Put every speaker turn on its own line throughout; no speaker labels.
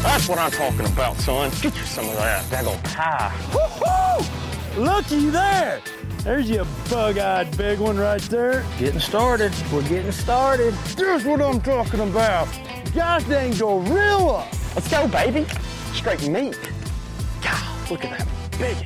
That's what I'm talking about, son. Get you some of that daggone pie.
Woo-hoo! Looky there. There's your bug-eyed big one right there.
Getting started. We're getting started.
Here's what I'm talking about. Gosh dang gorilla.
Let's go, baby. Straight meat. God, look at that big one.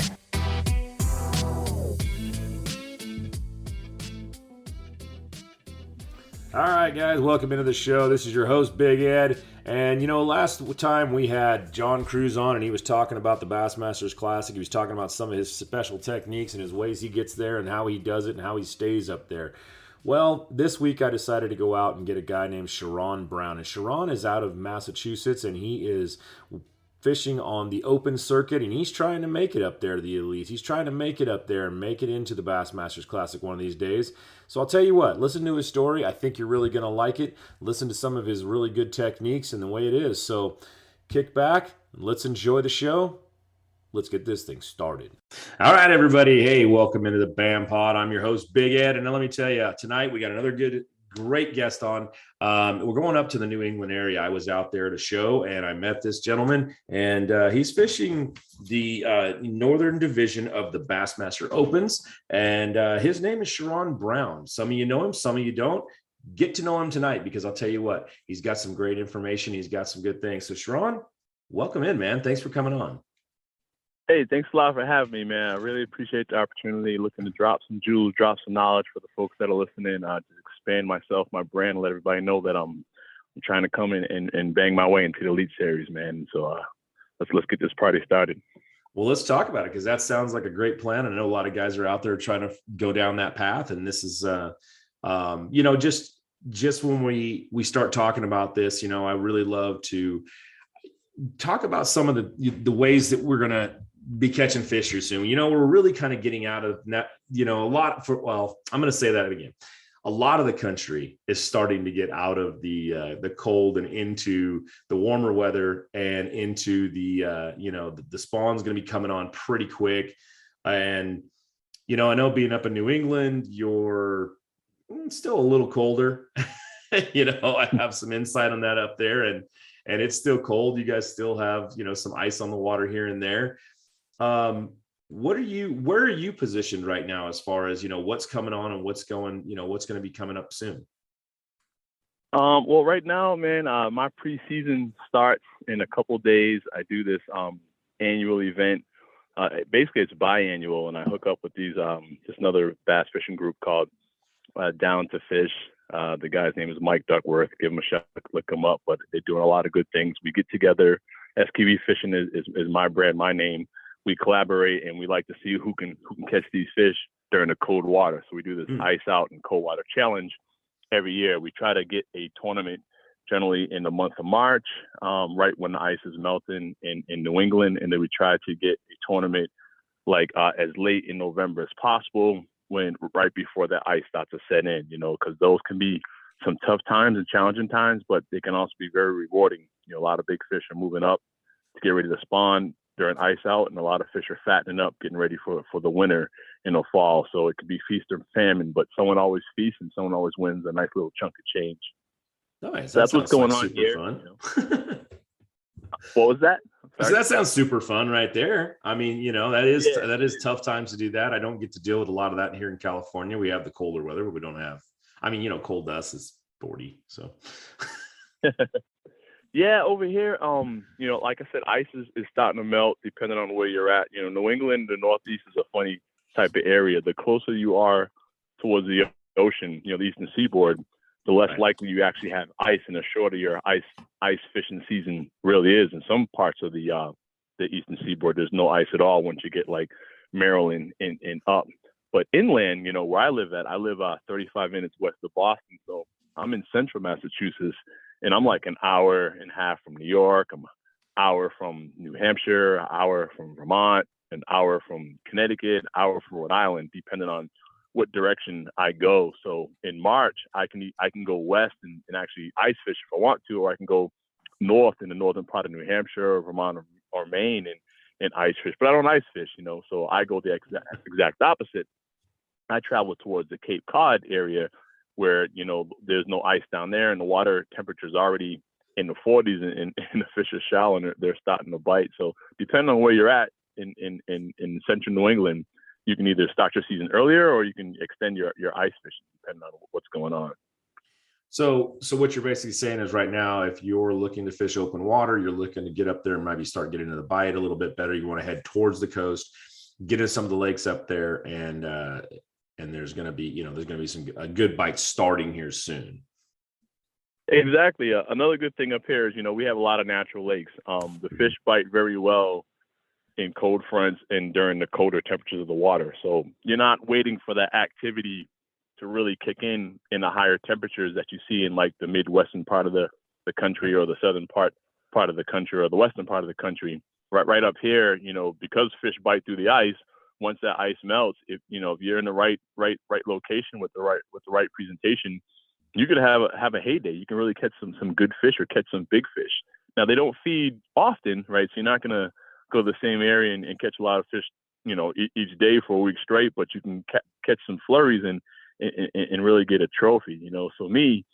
All right, guys, welcome into the show. This is your host, Big Ed. And, last time we had John Cruz on, and he was talking about the Bassmasters Classic. He was talking about some of his special techniques and his ways he gets there and how he does it and how he stays up there. Well, this week I decided to go out and get a guy named Sheron Brown. And Sheron is out of Massachusetts, and he is fishing on the open circuit, and he's trying to make it up there to the elites. He's trying to make it up there and make it into the Bassmasters Classic one of these days. So I'll tell you what, listen to his story. I think you're really going to like it. Listen to some of his really good techniques and the way it is. So kick back, and let's enjoy the show. Let's get this thing started. All right, everybody. Hey, welcome into the BAM Pod. I'm your host, Big Ed. And let me tell you, tonight we got another great guest on. We're going up to the New England area. I was out there at a show and I met this gentleman, and he's fishing the Northern Division of the Bassmaster Opens, and his name is Sheron Brown. Some of you know him, some of you don't. Get to know him tonight, because I'll tell you what, he's got some great information. He's got some good things. So Sheron, welcome in, man. Thanks for coming on.
Hey, thanks a lot for having me, man. I really appreciate the opportunity. Looking to drop some jewels, drop some knowledge for the folks that are listening. To expand myself, my brand, and let everybody know that I'm trying to come in and bang my way into the Elite Series, man. So let's get this party started.
Well, let's talk about it, because that sounds like a great plan. I know a lot of guys are out there trying to go down that path, and this is, just when we start talking about this, I really love to talk about some of the ways that we're gonna be catching fish here soon. We're really kind of getting out of net, I'm going to say that again. A lot of the country is starting to get out of the cold and into the warmer weather, and into the spawn's going to be coming on pretty quick. And, I know being up in New England, you're still a little colder. I have some insight on that up there, and it's still cold. You guys still have, some ice on the water here and there. Where are you positioned right now as far as, what's coming on and what's going to be coming up soon?
Well, right now, man, my preseason starts in a couple days. I do this annual event. Basically, it's biannual, and I hook up with these just another bass fishing group called Down to Fish. The guy's name is Mike Duckworth. Give him a shout, look him up. But they're doing a lot of good things. We get together. SQV Fishing is my brand, my name. We collaborate, and we like to see who can catch these fish during the cold water. So we do this ice out and cold water challenge every year. We try to get a tournament generally in the month of March, right when the ice is melting in New England, and then we try to get a tournament like as late in November as possible, when right before the ice starts to set in. Because those can be some tough times and challenging times, but they can also be very rewarding. A lot of big fish are moving up to get ready to spawn during ice out, and a lot of fish are fattening up, getting ready for the winter in the fall. So it could be feast or famine, but someone always feasts and someone always wins a nice little chunk of change.
Nice.
So that's what's going on here.
Fun.
What was that?
So that sounds super fun right there. I mean, that is tough times to do that. I don't get to deal with a lot of that here in California. We have the colder weather, but we don't have, cold to us is 40. So
yeah, over here, like I said, ice is starting to melt depending on where you're at. New England, the Northeast is a funny type of area. The closer you are towards the ocean, the Eastern Seaboard, the less likely you actually have ice, and the shorter your ice fishing season really is. In some parts of the Eastern Seaboard, there's no ice at all once you get like Maryland and up. But inland, where I live 35 minutes west of Boston, so I'm in central Massachusetts. And I'm like an hour and a half from New York. I'm an hour from New Hampshire, an hour from Vermont, an hour from Connecticut, an hour from Rhode Island, depending on what direction I go. So in March, I can go west and actually ice fish if I want to, or I can go north in the northern part of New Hampshire or Vermont or Maine and ice fish. But I don't ice fish, so I go the exact opposite. I travel towards the Cape Cod area, where there's no ice down there, and the water temperature is already in the 40s and the fish are shallow and they're starting to bite. So depending on where you're at in central New England, you can either start your season earlier or you can extend your ice fishing depending on what's going on.
So what you're basically saying is right now, if you're looking to fish open water, you're looking to get up there and maybe start getting to the bite a little bit better. You want to head towards the coast, get into some of the lakes up there, and there's going to be, a good bite starting here soon.
Exactly. Another good thing up here is, we have a lot of natural lakes. The fish bite very well in cold fronts and during the colder temperatures of the water. So you're not waiting for that activity to really kick in the higher temperatures that you see in like the Midwestern part of the country or the southern part of the country or the western part of the country. Right up here, because fish bite through the ice, once that ice melts, if you're in the right location with the right presentation, you could have a heyday. You can really catch some good fish or catch some big fish. Now they don't feed often, right? So you're not gonna go to the same area and catch a lot of fish, each day for a week straight, but you can catch some flurries and really get a trophy, So me,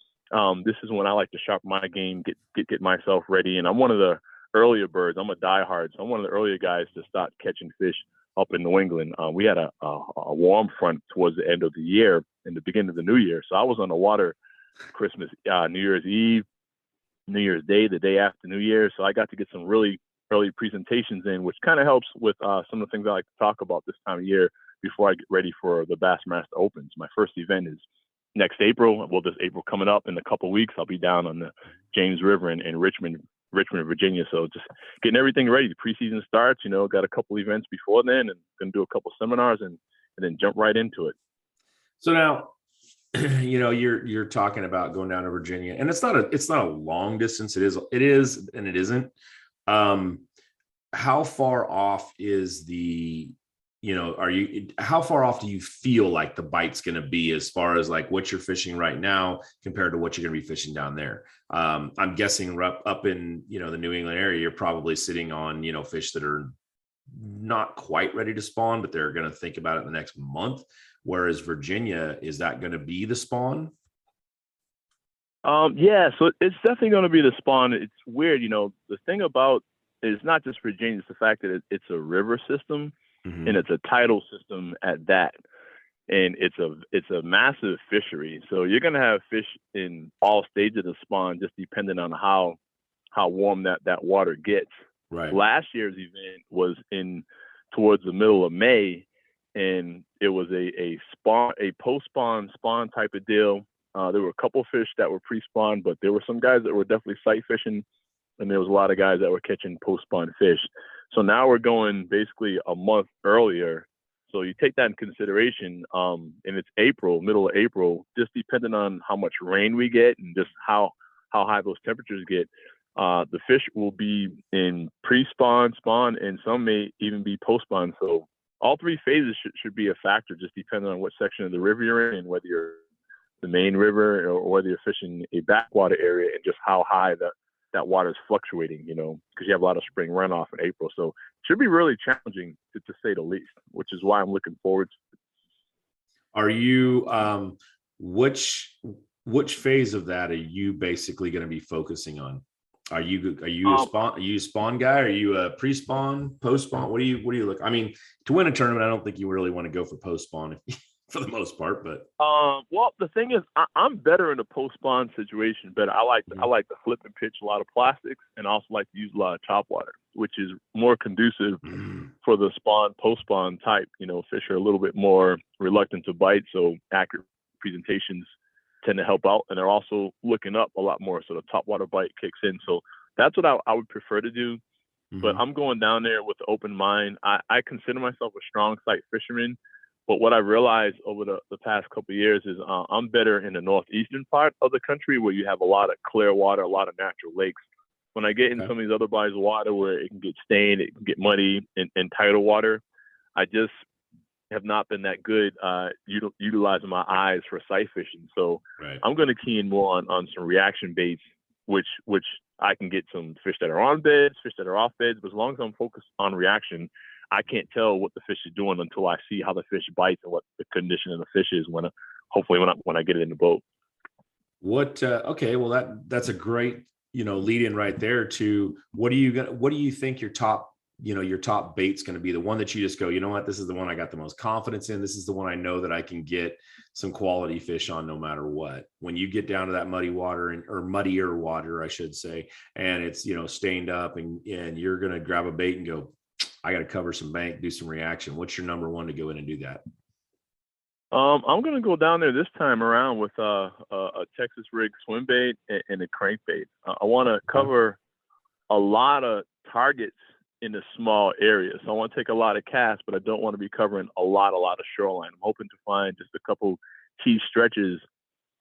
this is when I like to sharpen my game, get myself ready. And I'm one of the earlier birds. I'm a diehard. So I'm one of the earlier guys to start catching fish up in New England. We had a warm front towards the end of the year and the beginning of the new year. So I was on the water Christmas, New Year's Eve, New Year's Day, the day after New Year. So I got to get some really early presentations in, which kind of helps with some of the things I like to talk about this time of year before I get ready for the Bassmaster Opens. My first event is next April. Well, this April coming up in a couple of weeks, I'll be down on the James River in Richmond, Virginia. So just getting everything ready. The preseason starts, got a couple events before then and going to do a couple seminars and then jump right into it.
So now, you're talking about going down to Virginia, and it's not a long distance. It is and it isn't. How far off is how far off do you feel like the bite's going to be as far as like what you're fishing right now compared to what you're going to be fishing down there? I'm guessing up in, the New England area, you're probably sitting on, fish that are not quite ready to spawn, but they're going to think about it in the next month. Whereas Virginia, is that going to be the spawn?
Yeah, so it's definitely going to be the spawn. It's weird, the thing about it's not just Virginia, it's the fact that it's a river system. Mm-hmm. And it's a tidal system at that, and it's a massive fishery. So you're gonna have fish in all stages of the spawn, just depending on how warm that water gets.
Right.
Last year's event was towards the middle of May, and it was a post-spawn spawn type of deal. There were a couple fish that were pre-spawn, but there were some guys that were definitely sight fishing, and there was a lot of guys that were catching post-spawn fish. So now we're going basically a month earlier. So you take that in consideration, and it's April, middle of April, just depending on how much rain we get and just how high those temperatures get. The fish will be in pre-spawn, spawn, and some may even be post-spawn. So all three phases should be a factor, just depending on what section of the river you're in, and whether you're the main river or whether you're fishing a backwater area, and just how high that water is fluctuating, because you have a lot of spring runoff in April. So it should be really challenging to say the least, which is why I'm looking forward to it.
Are you, which phase of that are you basically going to be focusing on? Are you a spawn guy? Are you a pre-spawn, post-spawn? What do you look? I mean, to win a tournament, I don't think you really want to go for post-spawn for the most part, but
well, the thing is, I'm better in a post-spawn situation, but I like to flip and pitch a lot of plastics, and also like to use a lot of topwater, which is more conducive for the spawn, post-spawn type. Fish are a little bit more reluctant to bite, so accurate presentations tend to help out, and they're also looking up a lot more, so the topwater bite kicks in. So that's what I would prefer to do. But I'm going down there with an open mind. I consider myself a strong sight fisherman. But what I realized over the past couple of years is I'm better in the northeastern part of the country, where you have a lot of clear water, a lot of natural lakes. When I get in some of these other bodies of water where it can get stained, it can get muddy, and tidal water, I just have not been that good utilizing my eyes for sight fishing. So I'm going to key in more on some reaction baits, which I can get some fish that are on beds, fish that are off beds. But as long as I'm focused on reaction, I can't tell what the fish is doing until I see how the fish bites and what the condition of the fish is when I get it in the boat.
Okay, well that's a great lead in right there to what do you think your top bait's going to be, the one that you just go, you know what, this is the one I got the most confidence in. This is the one I know that I can get some quality fish on no matter what. When you get down to that muddy water or muddier water, I should say, and it's, stained up and you're going to grab a bait and go, I got to cover some bank, do some reaction. What's your number one to go in and do that?
I'm going to go down there this time around with a Texas rig swim bait and a crankbait. I want to cover a lot of targets in a small area. So I want to take a lot of casts, but I don't want to be covering a lot of shoreline. I'm hoping to find just a couple key stretches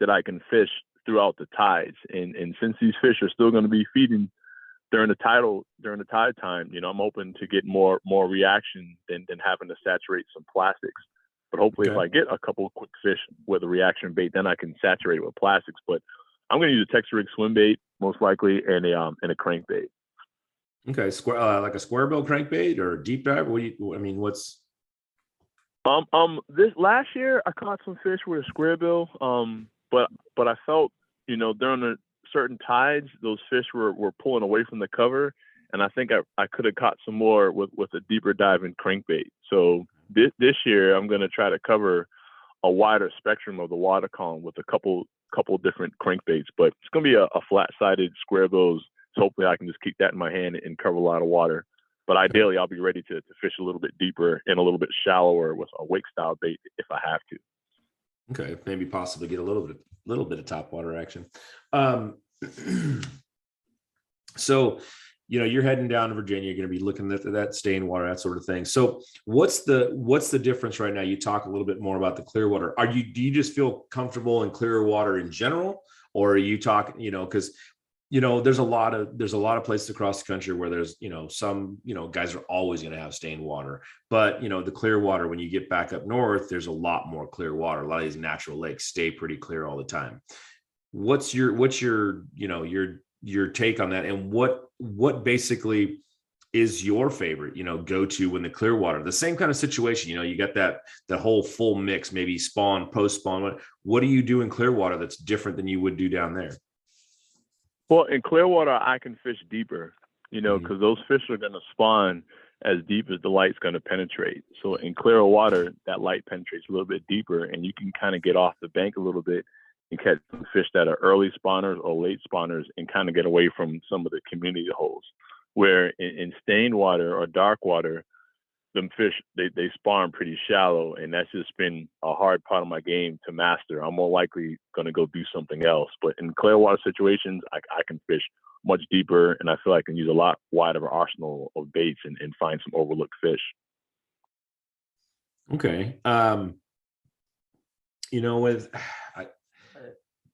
that I can fish throughout the tides. And since these fish are still going to be feeding during the tide time, I'm hoping to get more reaction than having to saturate some plastics. But hopefully if I get a couple of quick fish with a reaction bait, then I can saturate it with plastics. But I'm going to use a Texas rig swim bait most likely and a crankbait.
Okay, like a square bill crankbait or a deep dive. What's?
This last year I caught some fish with a square bill. But I felt, during the certain tides, those fish were pulling away from the cover, and I think I could have caught some more with a deeper dive and crankbait. So this year I'm going to try to cover a wider spectrum of the water column with a couple different crankbaits, but it's going to be a flat-sided square bills. So hopefully I can just keep that in my hand and cover a lot of water. But ideally I'll be ready to fish a little bit deeper and a little bit shallower with a wake style bait if I have to.
Okay, maybe possibly get a little bit of top water action. So, you're heading down to Virginia. You're going to be looking at that stained water, that sort of thing. So, what's the difference right now? You talk a little bit more about the clear water. Do you just feel comfortable in clear water in general, or are you talking? Because there's a lot of places across the country where there's some guys are always going to have stained water, but the clear water, when you get back up north, there's a lot more clear water. A lot of these natural lakes stay pretty clear all the time. What's your take on that, and what basically is your favorite go to when the clear water, the same kind of situation, you got that whole full mix, maybe spawn, post spawn. What do you do in clear water that's different than you would do down there?
Well, in clear water I can fish deeper, because those fish are going to spawn as deep as the light's going to penetrate. So in clear water, that light penetrates a little bit deeper, and you can kind of get off the bank a little bit and catch some fish that are early spawners or late spawners and kind of get away from some of the community holes. Where in stained water or dark water, them fish, they spawn pretty shallow, and that's just been a hard part of my game to master. I'm more likely going to go do something else. But in clear water situations, I can fish much deeper, and I feel I can use a lot wider arsenal of baits and find some overlooked fish.
Okay.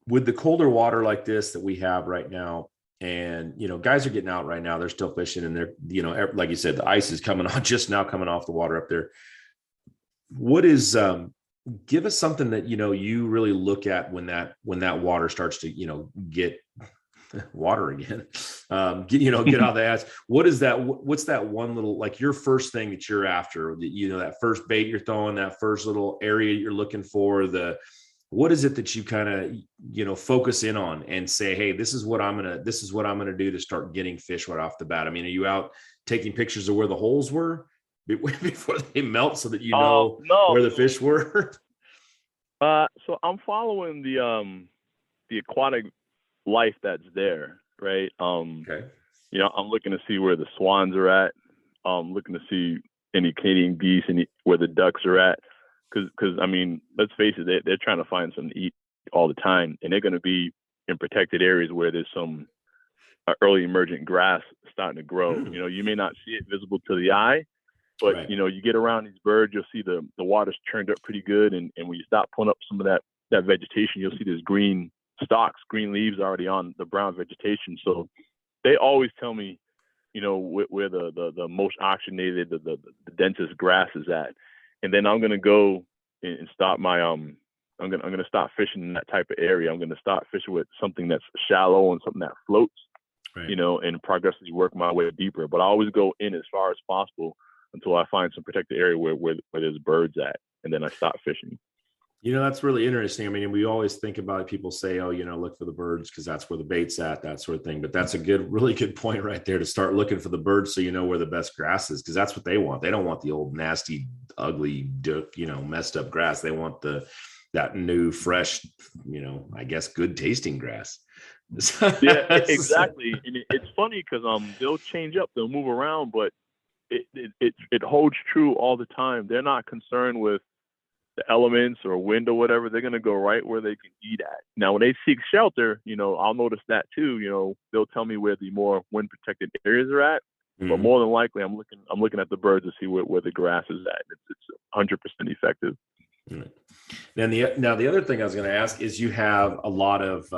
With the colder water like this that we have right now, and guys are getting out right now, they're still fishing, and they're like you said, the ice is coming on, just now coming off the water up there. What is give us something that you really look at when that water starts to get water again, get out of the ass. What is that? What's that one little, like, your first thing that you're after, that first bait you're throwing, that first little area you're looking for, what is it that you kind of focus in on and say, hey, this is what I'm gonna do to start getting fish right off the bat? I mean, are you out taking pictures of where the holes were before they melt so that
no.
where the fish were?
So I'm following the aquatic life that's there, right?
Okay.
I'm looking to see where the swans are at. I'm looking to see any Canadian geese and where the ducks are at. Because I mean, let's face it, they're trying to find something to eat all the time, and they're going to be in protected areas where there's some early emergent grass starting to grow. You may not see it visible to the eye, but
right.
You get around these birds, you'll see the water's turned up pretty good, and when you stop pulling up some of that vegetation, you'll see there's green stalks, green leaves already on the brown vegetation. So they always tell me, where the most oxygenated, the densest grass is at. And then I'm gonna go and start my I'm gonna start fishing in that type of area. I'm gonna start fishing with something that's shallow and something that floats,
right.
And progressively work my way deeper. But I always go in as far as possible until I find some protected area where there's birds at, and then I start fishing.
That's really interesting. I mean, we always think about it. People say, oh, look for the birds because that's where the bait's at, that sort of thing. But that's a really good point right there, to start looking for the birds so you know where the best grass is, because that's what they want. They don't want the old nasty, ugly, messed up grass. They want that new, fresh, I guess good tasting grass.
Yeah, exactly. And it's funny because they'll change up, they'll move around, but it holds true all the time. They're not concerned with the elements or wind or whatever. They're gonna go right where they can eat at. Now, when they seek shelter, I'll notice that too. They'll tell me where the more wind protected areas are at. But
Mhm.
more than likely, I'm looking at the birds to see where the grass is at. It's 100% effective.
Right. Now the other thing I was going to ask is, you have a lot of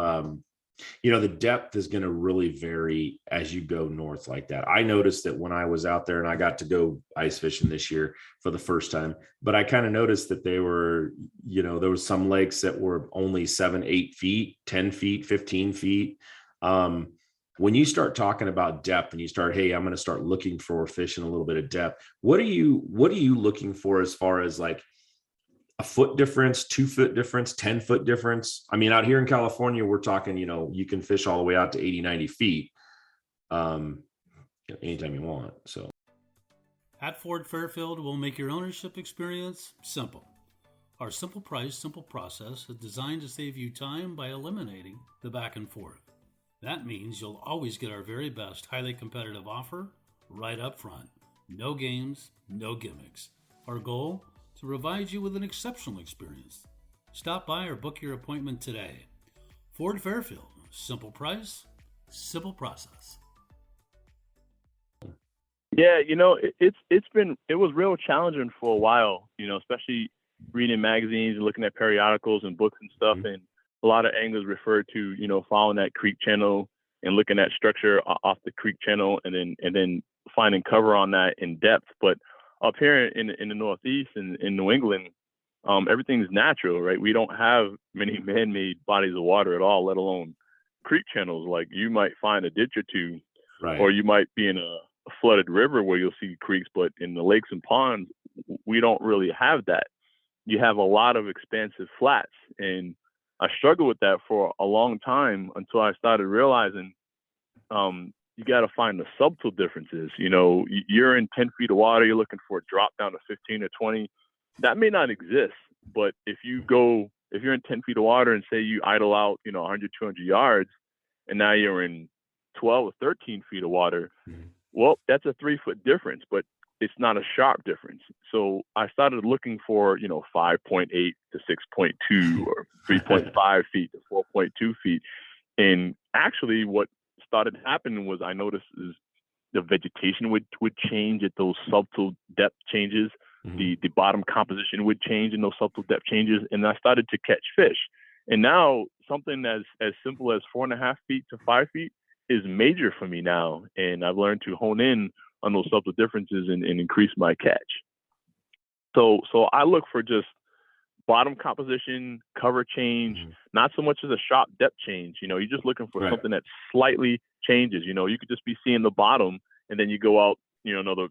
the depth is going to really vary as you go north like that. I noticed that when I was out there, and I got to go ice fishing this year for the first time, but I kind of noticed that there was some lakes that were only 7, 8 feet, 10 feet, 15 feet. When you start talking about depth and you start, hey, I'm going to start looking for fish in a little bit of depth, what are you looking for as far as like a foot difference, 2 foot difference, 10 foot difference? I mean, out here in California, we're talking, you can fish all the way out to 80, 90 feet anytime you want. So
At Ford Fairfield, we'll make your ownership experience simple. Our simple price, simple process is designed to save you time by eliminating the back and forth. That means you'll always get our very best highly competitive offer right up front. No games, no gimmicks. Our goal? To provide you with an exceptional experience. Stop by or book your appointment today. Ford Fairfield, simple price, simple process.
Yeah, it was real challenging for a while, especially reading magazines and looking at periodicals and books and stuff. And a lot of anglers refer to, following that creek channel and looking at structure off the creek channel, and then finding cover on that in depth. But up here in the Northeast and in New England, everything's natural, right? We don't have many man-made bodies of water at all, let alone creek channels. Like, you might find a ditch or two,
right.
Or you might be in a flooded river where you'll see creeks, but in the lakes and ponds, we don't really have that. You have a lot of expansive flats, and I struggled with that for a long time until I started realizing you got to find the subtle differences. You're in 10 feet of water, you're looking for a drop down to 15 or 20. That may not exist, but if you're in 10 feet of water and say you idle out, 100, 200 yards, and now you're in 12 or 13 feet of water, well, that's a 3-foot difference, but it's not a sharp difference. So I started looking for, 5.8 to 6.2 or 3.5 feet to 4.2 feet. And actually what started happening was, I noticed is the vegetation would change at those subtle depth changes. The bottom composition would change in those subtle depth changes, and I started to catch fish. And now something as simple as 4.5 feet to 5 feet is major for me now, and I've learned to hone in on those subtle differences and increase my catch. So I look for just bottom composition, cover change, not so much as a sharp depth change. You're just looking for something that slightly changes. You could just be seeing the bottom, and then you go out, another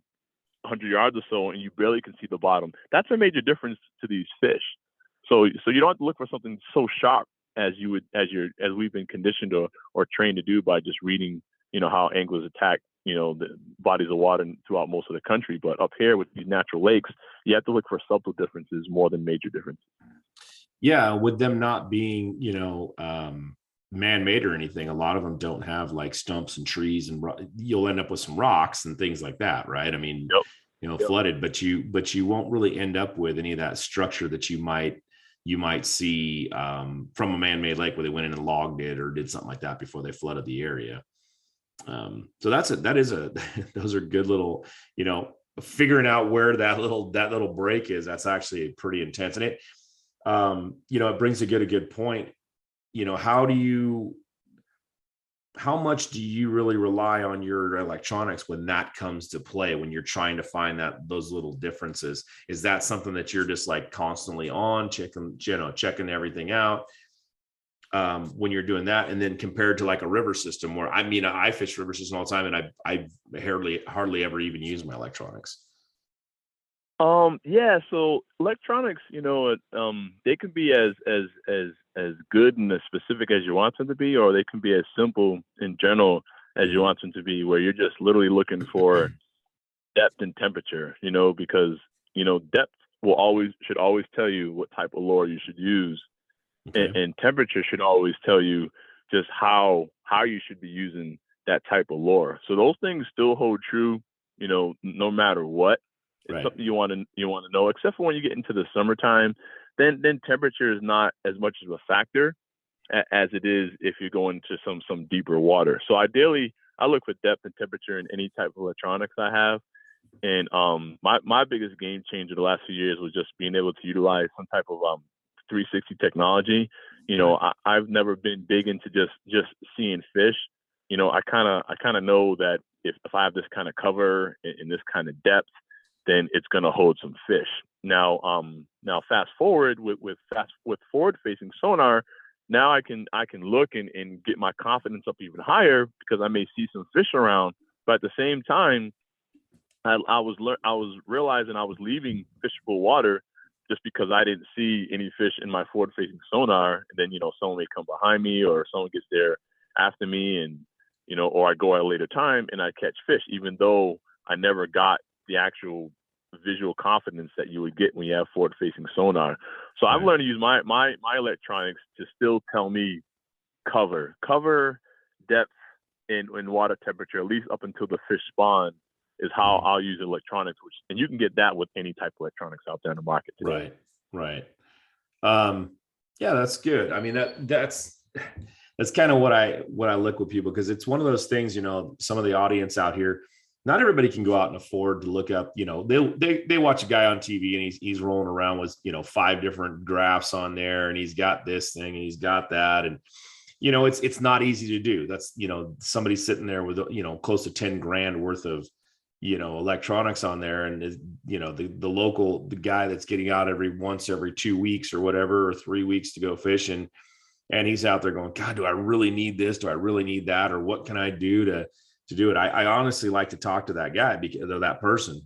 100 yards or so, and you barely can see the bottom. That's a major difference to these fish. So you don't have to look for something so sharp as we've been conditioned or trained to do by just reading, how anglers attack, the bodies of water throughout most of the country. But up here with these natural lakes, you have to look for subtle differences more than major differences.
Yeah, with them not being, man-made or anything, a lot of them don't have like stumps and trees, and you'll end up with some rocks and things like that, right? I mean, flooded, but you won't really end up with any of that structure that you might see from a man-made lake where they went in and logged it or did something like that before they flooded the area. So those are good little, figuring out where that little break is. That's actually pretty intense, and it brings a good point. How much do you really rely on your electronics when that comes to play, when you're trying to find those little differences? Is that something that you're just like constantly on checking everything out when you're doing that? And then compared to like a river system, where I fish river system all the time, and I hardly ever even use my electronics.
Yeah, so electronics, they can be as good and as specific as you want them to be, or they can be as simple in general as you want them to be, where you're just literally looking for depth and temperature, because depth should always tell you what type of lure you should use,
Okay.
and temperature should always tell you just how you should be using that type of lure. So those things still hold true, no matter what. It's
Right.
something you want to know, except for when you get into the summertime. Then temperature is not as much of a factor as it is if you go into some deeper water. So ideally, I look for depth and temperature in any type of electronics I have. And my biggest game changer the last few years was just being able to utilize some type of 360 technology. I've never been big into just seeing fish. I kind of know that if I have this kind of cover in this kind of depth, then it's going to hold some fish. Now fast forward with forward facing sonar. Now I can look and get my confidence up even higher because I may see some fish around, but at the same time, I was realizing I was leaving fishable water just because I didn't see any fish in my forward facing sonar. And then, someone may come behind me or someone gets there after me and, or I go at a later time and I catch fish, even though I never got the actual visual confidence that you would get when you have forward facing sonar. So I've learned to use my electronics to still tell me cover depth and water temperature, at least up until the fish spawn, is how I'll use electronics, and you can get that with any type of electronics out there in the market today.
Right. Yeah, that's good. I mean, that's kind of what I look with people, because it's one of those things, some of the audience out here, not everybody can go out and afford to look up, they watch a guy on TV and he's rolling around with, 5 different graphs on there and he's got this thing and he's got that. And, it's not easy to do. That's, somebody sitting there with, close to 10 grand worth of, electronics on there. And, the guy that's getting out every 2 weeks or whatever, or 3 weeks to go fishing. And he's out there going, God, do I really need this? Do I really need that? Or what can I do to do it? I honestly like to talk to that guy, because or that person,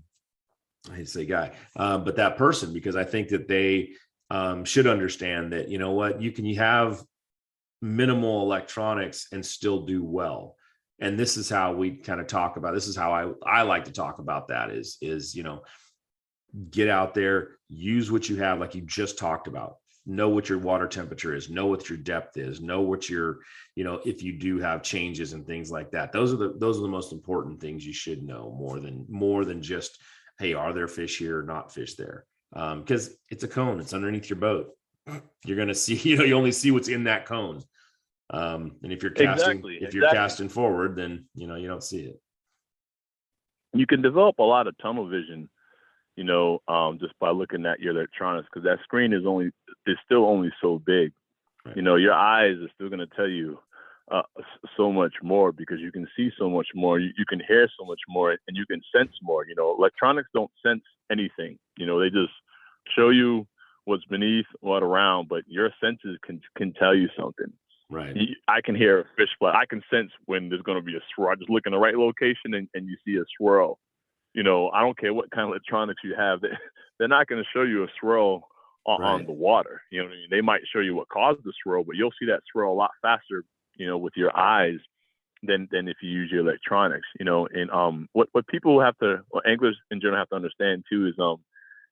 I say guy, but that person, because I think that they should understand that, you can have minimal electronics and still do well. And this is how we kind of talk about, this is how I like to talk about that is, get out there, use what you have, like you just talked about. Know what your water temperature is, know what your depth is, know what your, if you do have changes and things like that. Those are the most important things you should know, more than just, hey, are there fish here or not fish there? Because it's a cone, it's underneath your boat. You're going to see, you only see what's in that cone. And if you're casting, you're casting forward, then, you don't see it.
You can develop a lot of tunnel vision, just by looking at your electronics, because that screen is still only so big. Right. Your eyes are still going to tell you so much more, because you can see so much more, you can hear so much more, and you can sense more. Electronics don't sense anything. They just show you what's beneath, what around, but your senses can tell you something.
Right.
I can hear a fish fly. I can sense when there's going to be a swirl. I just look in the right location and you see a swirl. I don't care what kind of electronics you have. They're not going to show you a swirl on the water. You know what I mean? They might show you what caused the swirl, but you'll see that swirl a lot faster, with your eyes than if you use your electronics. And what people anglers in general have to understand too is,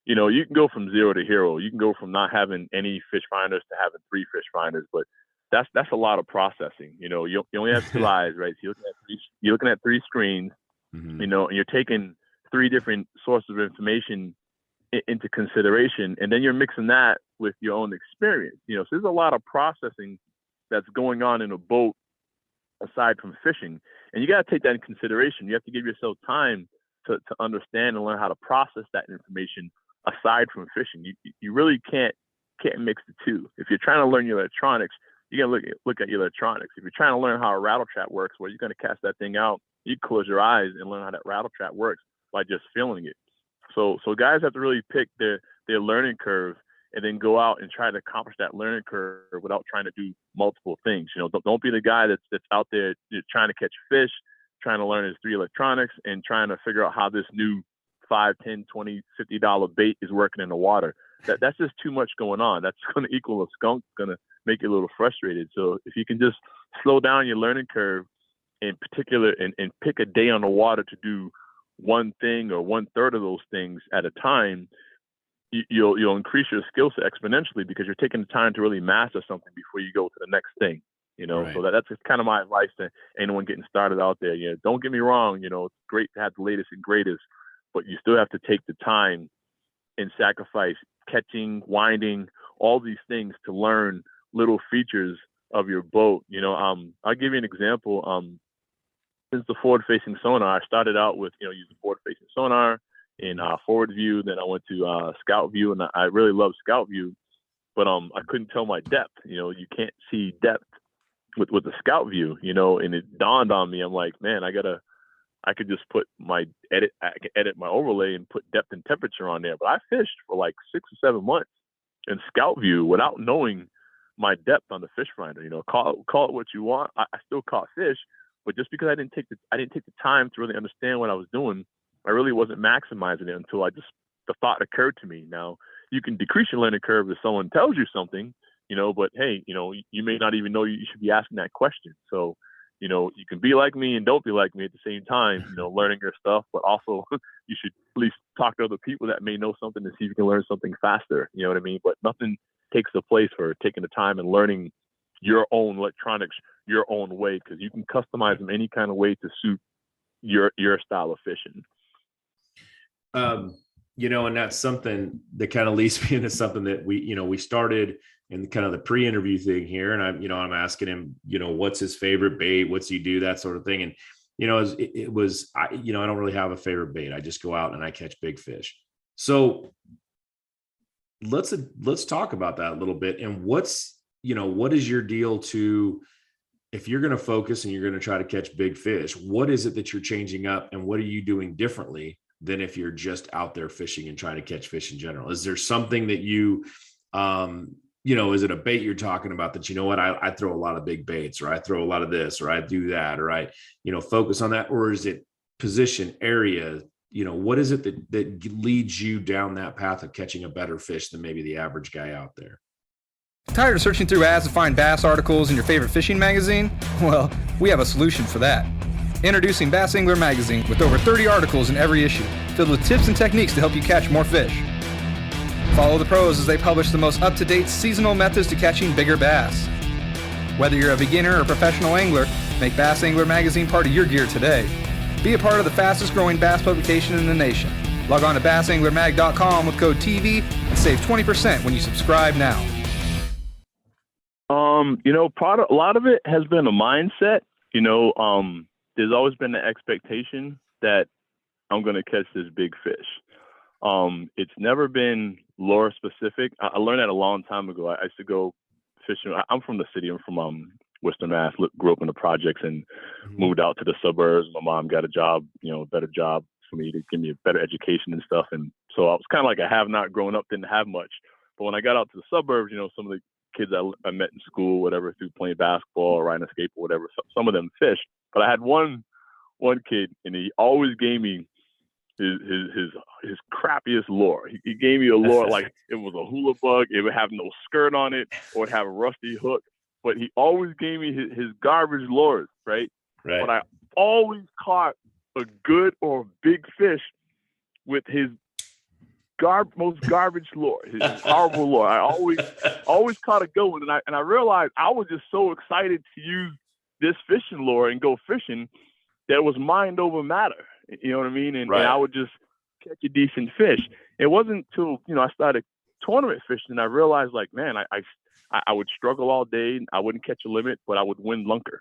you can go from 0 to hero. You can go from not having any fish finders to having 3 fish finders, but that's a lot of processing. You only have 2 eyes, right? So you're looking at 3 screens,
mm-hmm.
And you're taking 3 different sources of information into consideration, and then you're mixing that with your own experience. So there's a lot of processing that's going on in a boat aside from fishing, and you got to take that in consideration. You have to give yourself time to understand and learn how to process that information aside from fishing. You really can't mix the two. If you're trying to learn your electronics, you got to look at your electronics. If you're trying to learn how a rattle trap works, where you're going to cast that thing out, you close your eyes and learn how that rattle trap works by just feeling it. So guys have to really pick their learning curve and then go out and try to accomplish that learning curve without trying to do multiple things. Don't be the guy that's out there trying to catch fish, trying to learn his 3 electronics, and trying to figure out how this new $5, $10, $20, $50 bait is working in the water. That's just too much going on. That's going to equal a skunk, going to make you a little frustrated. So if you can just slow down your learning curve in particular and pick a day on the water to do one thing or 1/3 of those things at a time, you'll increase your skill set exponentially because you're taking the time to really master something before you go to the next thing.
Right.
So that's kind of my advice to anyone getting started out there. Don't get me wrong, it's great to have the latest and greatest, but you still have to take the time and sacrifice catching, winding, all these things to learn little features of your boat. I'll give you an example. Since the forward-facing sonar, I started out with, using forward-facing sonar in forward view. Then I went to scout view, and I really love scout view, but I couldn't tell my depth. You can't see depth with the scout view, and it dawned on me. I'm like, man, I could just put I could edit my overlay and put depth and temperature on there. But I fished for like 6 or 7 months in scout view without knowing my depth on the fish finder. Call it what you want. I still caught fish, but just because I didn't take the time to really understand what I was doing, I really wasn't maximizing it until the thought occurred to me. Now, you can decrease your learning curve if someone tells you something, but hey, you may not even know you should be asking that question. So, you can be like me and don't be like me at the same time, learning your stuff, but also you should at least talk to other people that may know something to see if you can learn something faster. You know what I mean? But nothing takes the place for taking the time and learning your own electronics your own way, because you can customize them any kind of way to suit your style of fishing.
And that's something that kind of leads me into something that we started in kind of the pre-interview thing here. And I'm asking him, what's his favorite bait? What's he do? That sort of thing. And, I don't really have a favorite bait. I just go out and I catch big fish. So let's talk about that a little bit. And what is your deal to, if you're going to focus and you're going to try to catch big fish, what is it that you're changing up and what are you doing differently than if you're just out there fishing and trying to catch fish in general? Is there something that you, is it a bait you're talking about that, I throw a lot of big baits, or I throw a lot of this, or I do that, or I, focus on that? Or is it position, area? What is it that leads you down that path of catching a better fish than maybe the average guy out there?
Tired of searching through ads to find bass articles in your favorite fishing magazine? Well, we have a solution for that. Introducing Bass Angler Magazine, with over 30 articles in every issue, filled with tips and techniques to help you catch more fish. Follow the pros as they publish the most up-to-date seasonal methods to catching bigger bass. Whether you're a beginner or professional angler, make Bass Angler Magazine part of your gear today. Be a part of the fastest growing bass publication in the nation. Log on to bassanglermag.com with code TV and save 20% when you subscribe now.
A lot of it has been a mindset. There's always been the expectation that I'm going to catch this big fish. It's never been lure specific. I learned that a long time ago. I used to go fishing. I'm from the city. I'm from Worcester, Mass. Grew up in the projects and moved out to the suburbs. My mom got a job, a better job for me to give me a better education and stuff. And so I was kind of like a have-not growing up, didn't have much. But when I got out to the suburbs, some of the kids I met in school, whatever, through playing basketball or riding a skateboard, whatever, some of them fished. But I had one kid, and he always gave me his crappiest lure. He gave me a lure like it was a hula bug. It would have no skirt on it, or it have a rusty hook. But he always gave me his garbage lures, right? But I always caught a good or big fish with his most garbage lure, his horrible lure. I always caught a good one, and I realized I was just so excited to use this fishing lure and go fishing that it was mind over matter. You know what I mean? And I would just catch a decent fish. It wasn't until I started tournament fishing and I realized, like, man, I would struggle all day. I wouldn't catch a limit, but I would win lunker.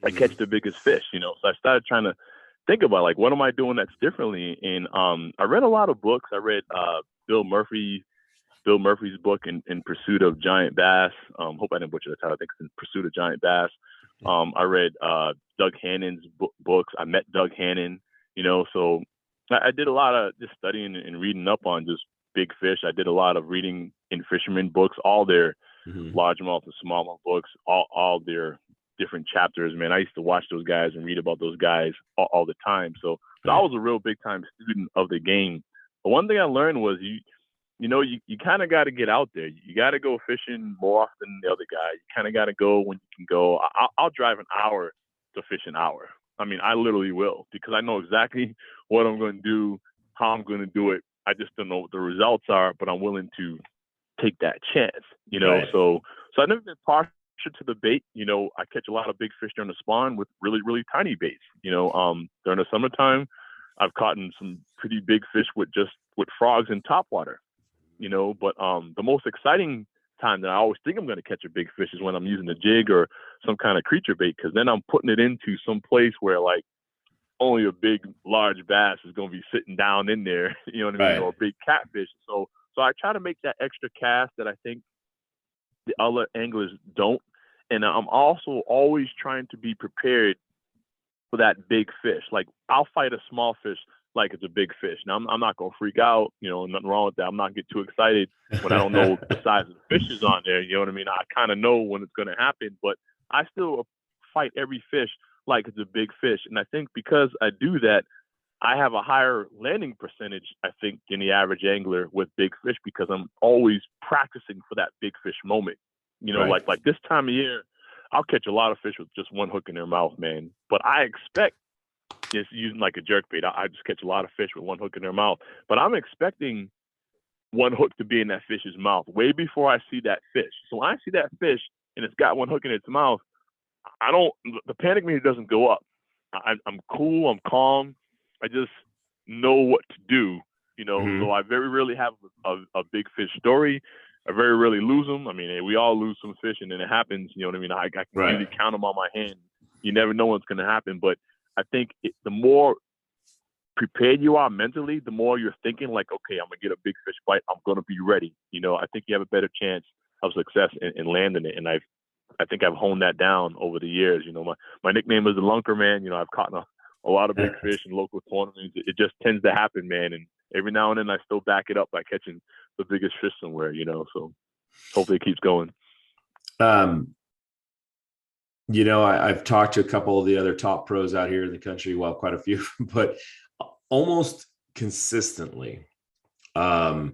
I catch the biggest fish. So I started trying to think about, like, what am I doing that's differently? And I read a lot of books. I read Bill Murphy's book, In Pursuit of Giant Bass. Hope I didn't butcher the title. I think it's In Pursuit of Giant Bass. I read Doug Hannon's books. I met Doug Hannon, so I did a lot of just studying and reading up on just big fish. I did a lot of reading in fisherman books, all their largemouth and smallmouth books, all their different chapters, man. I used to watch those guys and read about those guys all the time. So I was a real big time student of the game. But one thing I learned was you kind of got to get out there. You got to go fishing more often than the other guy. You kind of got to go when you can go. I'll drive an hour to fish an hour. I mean, I literally will, because I know exactly what I'm going to do, how I'm going to do it. I just don't know what the results are, but I'm willing to take that chance,
Right.
So I've never been partial to the bait. I catch a lot of big fish during the spawn with really, really tiny baits. During the summertime, I've caught some pretty big fish with frogs in topwater. But the most exciting time that I always think I'm going to catch a big fish is when I'm using a jig or some kind of creature bait, because then I'm putting it into some place where like only a big, large bass is going to be sitting down in there, you know what I mean, or a big catfish. So I try to make that extra cast that I think the other anglers don't. And I'm also always trying to be prepared for that big fish. Like, I'll fight a small fish like it's a big fish. Now, I'm not going to freak out, nothing wrong with that. I'm not getting too excited when I don't know the size of the fish is on there. You know what I mean? I kind of know when it's going to happen, but I still fight every fish like it's a big fish. And I think because I do that, I have a higher landing percentage, I think, than the average angler with big fish, because I'm always practicing for that big fish moment. Like this time of year, I'll catch a lot of fish with just one hook in their mouth, man. But I expect, just using like a jerkbait, I just catch a lot of fish with one hook in their mouth. But I'm expecting one hook to be in that fish's mouth way before I see that fish. So when I see that fish and it's got one hook in its mouth, the panic meter doesn't go up. I'm cool, I'm calm. I just know what to do, So I very rarely have a big fish story. I very rarely lose them. I mean, we all lose some fish, and then it happens. You know what I mean? I can usually count them on my hand. You never know what's going to happen. But I think the more prepared you are mentally, the more you're thinking like, okay, I'm going to get a big fish bite. I'm going to be ready. I think you have a better chance of success in landing it. And I think I've honed that down over the years. My nickname is the Lunker Man. I've caught a lot of big fish in local tournaments. It just tends to happen, man. And every now and then I still back it up by catching the biggest fish somewhere, so hopefully it keeps going.
I've talked to a couple of the other top pros out here in the country, well, quite a few, but almost consistently, I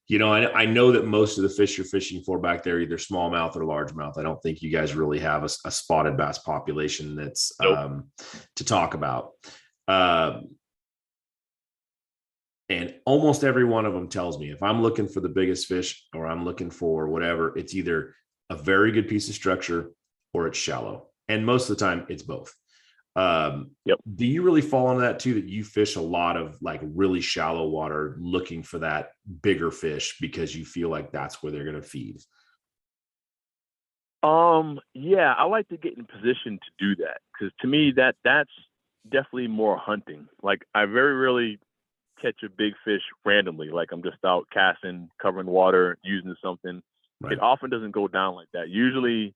know that most of the fish you're fishing for back there, either smallmouth or largemouth. I don't think you guys really have a spotted bass population that's to talk about. And almost every one of them tells me if I'm looking for the biggest fish or I'm looking for whatever, it's either a very good piece of structure or it's shallow. And most of the time it's both. Do you really fall into that too, that you fish a lot of like really shallow water looking for that bigger fish because you feel like that's where they're going to feed?
Yeah, I like to get in position to do that, because to me that's definitely more hunting. Like, I very rarely catch a big fish randomly. Like, I'm just out casting, covering water, using something. It often doesn't go down like that. Usually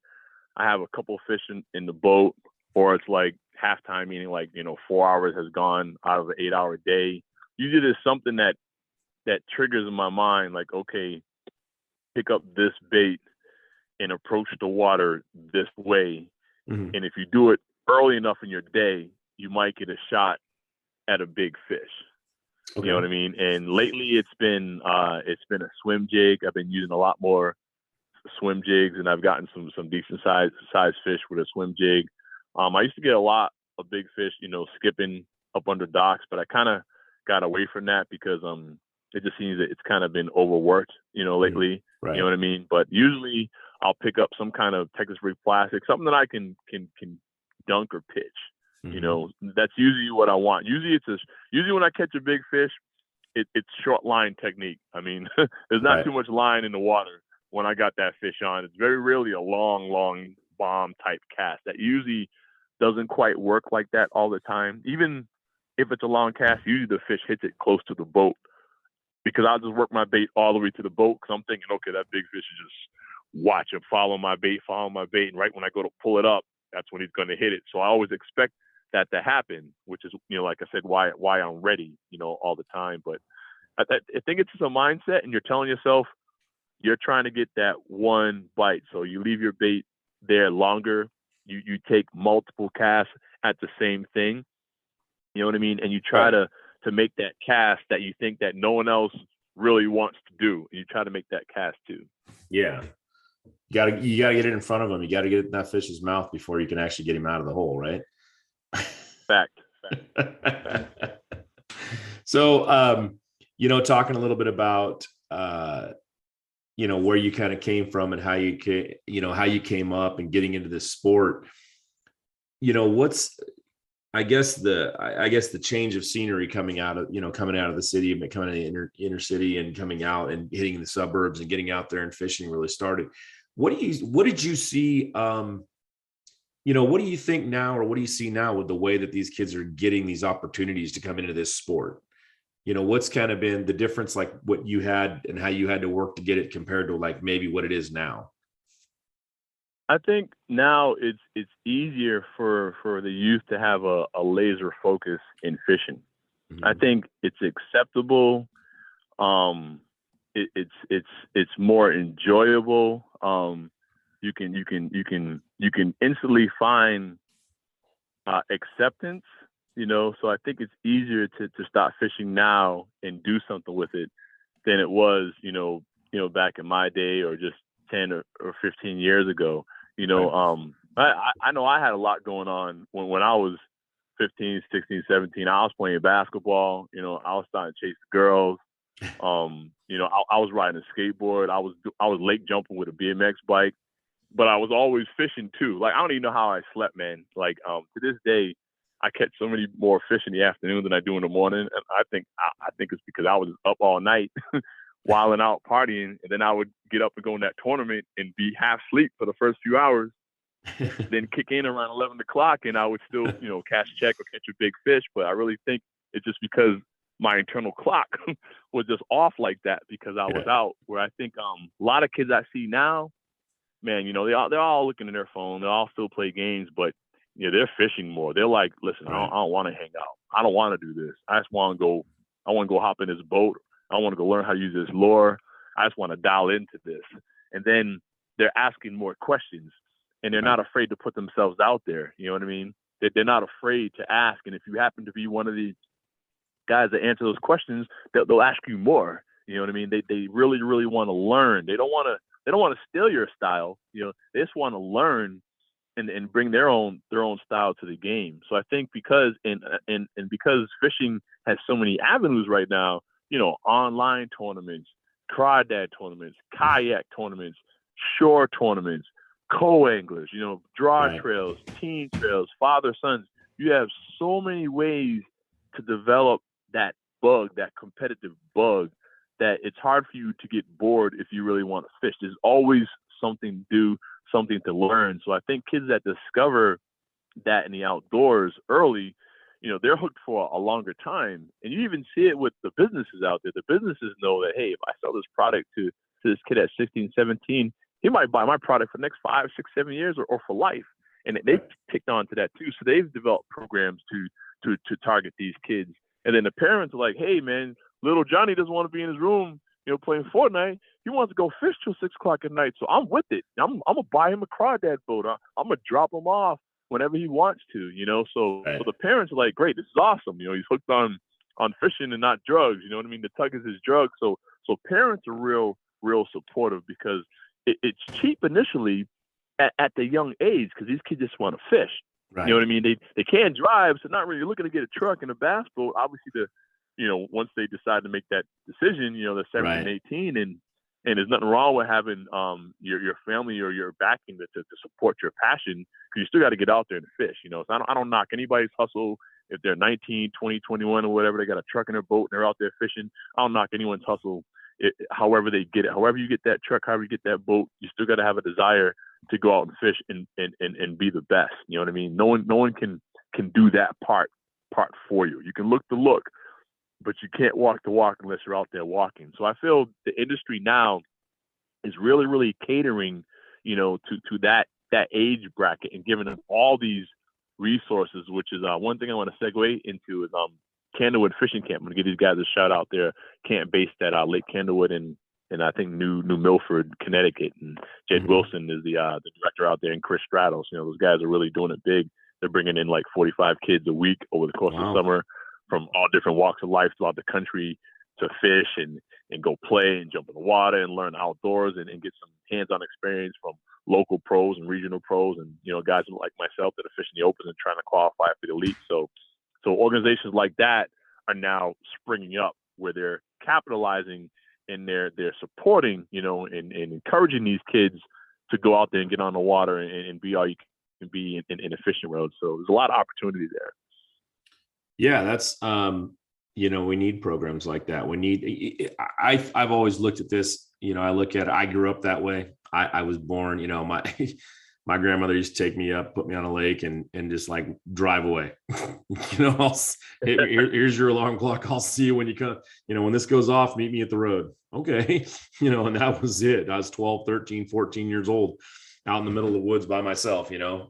I have a couple fish in the boat, or it's like halftime, meaning like, 4 hours has gone out of an 8-hour day. Usually there's something that triggers in my mind, like, okay, pick up this bait and approach the water this way. Mm-hmm. And if you do it early enough in your day, you might get a shot at a big fish. Okay. You know what I mean? And lately it's been a swim jig. I've been using a lot more swim jigs, and I've gotten some decent size fish with a swim jig. I used to get a lot of big fish, skipping up under docks, but I kind of got away from that because it just seems that it's kind of been overworked, lately. Right. You know what I mean? But usually I'll pick up some kind of Texas rig plastic, something that I can dunk or pitch. Mm-hmm. That's usually what I want. Usually when I catch a big fish, it's short line technique. I mean, there's not too much line in the water when I got that fish on. It's very rarely a long bomb type cast. That usually doesn't quite work like that all the time. Even if it's a long cast, usually the fish hits it close to the boat, because I'll just work my bait all the way to the boat, because I'm thinking, okay, that big fish is just watch him, follow my bait, and right when I go to pull it up, that's when he's going to hit it. So I always expect that to happen, which is, like I said, why I'm ready, all the time. But I think it's just a mindset, and you're telling yourself you're trying to get that one bite. So you leave your bait there longer you take multiple casts at the same thing. You know what I mean? And you try to make that cast that you think that no one else really wants to do. And you try to make that cast too.
Yeah. You gotta get it in front of him. You gotta get it in that fish's mouth before you can actually get him out of the hole, right?
Fact.
So, talking a little bit about, where you kind of came from and how you came up and getting into this sport. What's, I guess the change of scenery coming out of the city, but coming to the inner city and coming out and hitting the suburbs and getting out there and fishing really started. What did you see? What do you think now, or what do you see now with the way that these kids are getting these opportunities to come into this sport? What's kind of been the difference, like what you had and how you had to work to get it compared to like maybe what it is now?
I think now it's easier for the youth to have a laser focus in fishing. Mm-hmm. I think it's acceptable. It's more enjoyable. You can instantly find acceptance. So I think it's easier to start fishing now and do something with it than it was, back in my day or just 10 or 15 years ago. I know I had a lot going on when I was 15, 16, 17. I was playing basketball. I was starting to chase girls. I was riding a skateboard. I was lake jumping with a BMX bike, but I was always fishing too. Like, I don't even know how I slept, man. Like, to this day, I catch so many more fish in the afternoon than I do in the morning. And I think it's because I was up all night wilding out, partying. And then I would get up and go in that tournament and be half asleep for the first few hours, then kick in around 11 o'clock and I would still, cash check or catch a big fish. But I really think it's just because my internal clock was just off like that because I was out. Where I think a lot of kids I see now, man, they're all looking at their phone. They all still play games, but they're fishing more. They're like, listen, I don't want to hang out. I don't want to do this. I just want to go. I want to go hop in this boat. I want to go learn how to use this lure. I just want to dial into this. And then they're asking more questions, and they're not afraid to put themselves out there. You know what I mean? They're not afraid to ask. And if you happen to be one of the guys that answer those questions, they'll ask you more. You know what I mean? They really, really want to learn. They don't want to steal your style. They just want to learn and bring their own style to the game. So I think because because fishing has so many avenues right now, online tournaments, crawdad tournaments, kayak tournaments, shore tournaments, co-anglers, draw trails, team trails, father-sons. You have so many ways to develop that bug, that competitive bug, that it's hard for you to get bored if you really want to fish. There's always something to do, something to learn. So I think kids that discover that in the outdoors early, they're hooked for a longer time. And you even see it with the businesses out there. The businesses know that, hey, if I sell this product to this kid at 16, 17, he might buy my product for the next 5, 6, 7 years or for life. And they've picked on to that too. So they've developed programs to target these kids. And then the parents are like, hey, man, little Johnny doesn't want to be in his room, playing Fortnite. He wants to go fish till 6 o'clock at night. So I'm with it. I'm going to buy him a crawdad boat. I'm going to drop him off whenever he wants to, So the parents are like, great, this is awesome. He's hooked on fishing and not drugs. You know what I mean? The tug is his drug. So parents are real supportive because it's cheap initially at the young age because these kids just want to fish. Right. You know what I mean? They can't drive, so not really looking to get a truck and a bass boat. Obviously, once they decide to make that decision, they're 17, 18, and there's nothing wrong with having your family or your backing to support your passion, because you still got to get out there and fish. So I don't knock anybody's hustle if they're 19, 20, 21 or whatever. They got a truck in their boat and they're out there fishing. I don't knock anyone's hustle. However they get it, however you get that truck, however you get that boat, you still got to have a desire to go out and fish and be the best. You know what I mean? No one can do that part for you. You can look the look, but you can't walk the walk unless you're out there walking. So I feel the industry now is really, really catering, to that age bracket and giving them all these resources, which is one thing I want to segue into is Candlewood Fishing Camp. I'm going to give these guys a shout out there. Camp based at Lake Candlewood in in I think New Milford, Connecticut, and Jed Wilson is the director out there, and Chris Stratos. Those guys are really doing it big. They're bringing in like 45 kids a week over the course of the summer from all different walks of life throughout the country to fish and go play and jump in the water and learn outdoors and get some hands-on experience from local pros and regional pros and guys like myself that are fishing the open and trying to qualify for the elite. So organizations like that are now springing up where they're capitalizing and they're supporting, and encouraging these kids to go out there and get on the water and be all you can be in a fishing world. So there's a lot of opportunity there.
Yeah, that's we need programs like that. We need. I've always looked at this. I look at it. I grew up that way. I was born. My grandmother used to take me up, put me on a lake, and just like drive away. Here's your alarm clock. I'll see you when you come. When this goes off, meet me at the road. Okay. And that was it. I was 12, 13, 14 years old, out in the middle of the woods by myself. You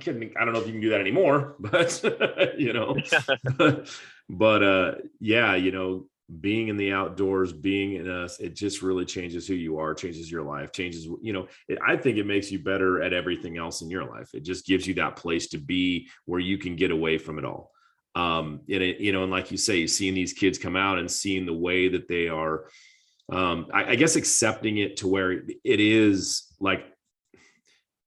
can. I don't know if you can do that anymore, but being in the outdoors, being in us, it just really changes who you are, changes your life, changes, I think it makes you better at everything else in your life. It just gives you that place to be where you can get away from it all. And like you say, seeing these kids come out and seeing the way that they are, I guess accepting it to where it is like,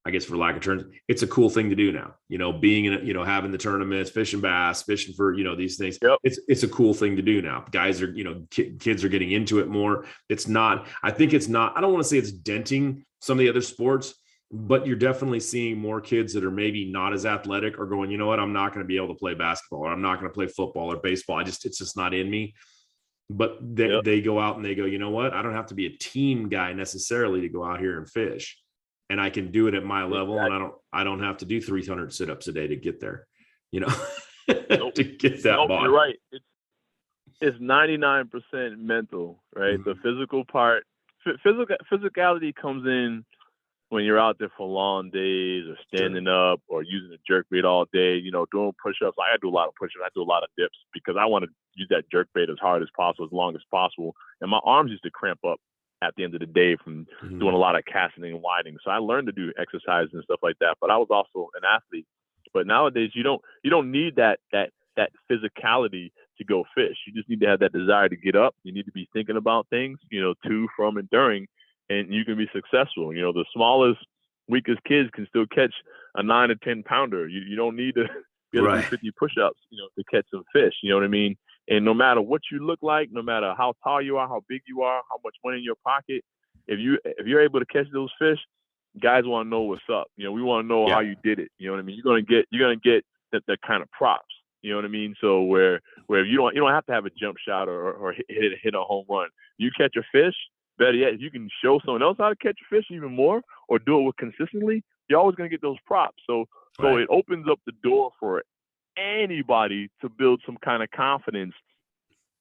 I guess for lack of terms, it's a cool thing to do now, being in, having the tournaments, fishing bass, fishing for, these things. Yep. It's a cool thing to do now. Guys are, kids are getting into it more. I don't want to say it's denting some of the other sports, but you're definitely seeing more kids that are maybe not as athletic or going, I'm not going to be able to play basketball, or I'm not going to play football or baseball. It's just not in me. But they go out and they go, I don't have to be a team guy necessarily to go out here and fish. And I can do it at my level, and I don't have to do 300 sit-ups a day to get there, to get that body.
You're right. It's 99% mental, right? Mm-hmm. The physical part, physicality comes in when you're out there for long days or standing up or using a jerk bait all day, doing push-ups. I do a lot of push-ups. I do a lot of dips because I want to use that jerk bait as hard as possible, as long as possible. And my arms used to cramp up at the end of the day from doing a lot of casting and winding. So I learned to do exercise and stuff like that, but I was also an athlete. But nowadays you don't need that physicality to go fish. You just need to have that desire to get up. You need to be thinking about things, to, from, and during, and you can be successful. The smallest, weakest kids can still catch a 9 or 10 pounder. You don't need to be able to do 50 push-ups, to catch some fish. You know what I mean? And no matter what you look like, no matter how tall you are, how big you are, how much money in your pocket, if you're able to catch those fish, guys want to know what's up. We want to know how you did it. You know what I mean? You're gonna get that kind of props. You know what I mean? So where you don't have to have a jump shot or hit a home run. You catch a fish, better yet, if you can show someone else how to catch a fish even more or do it consistently, you're always gonna get those props. So it opens up the door for anybody to build some kind of confidence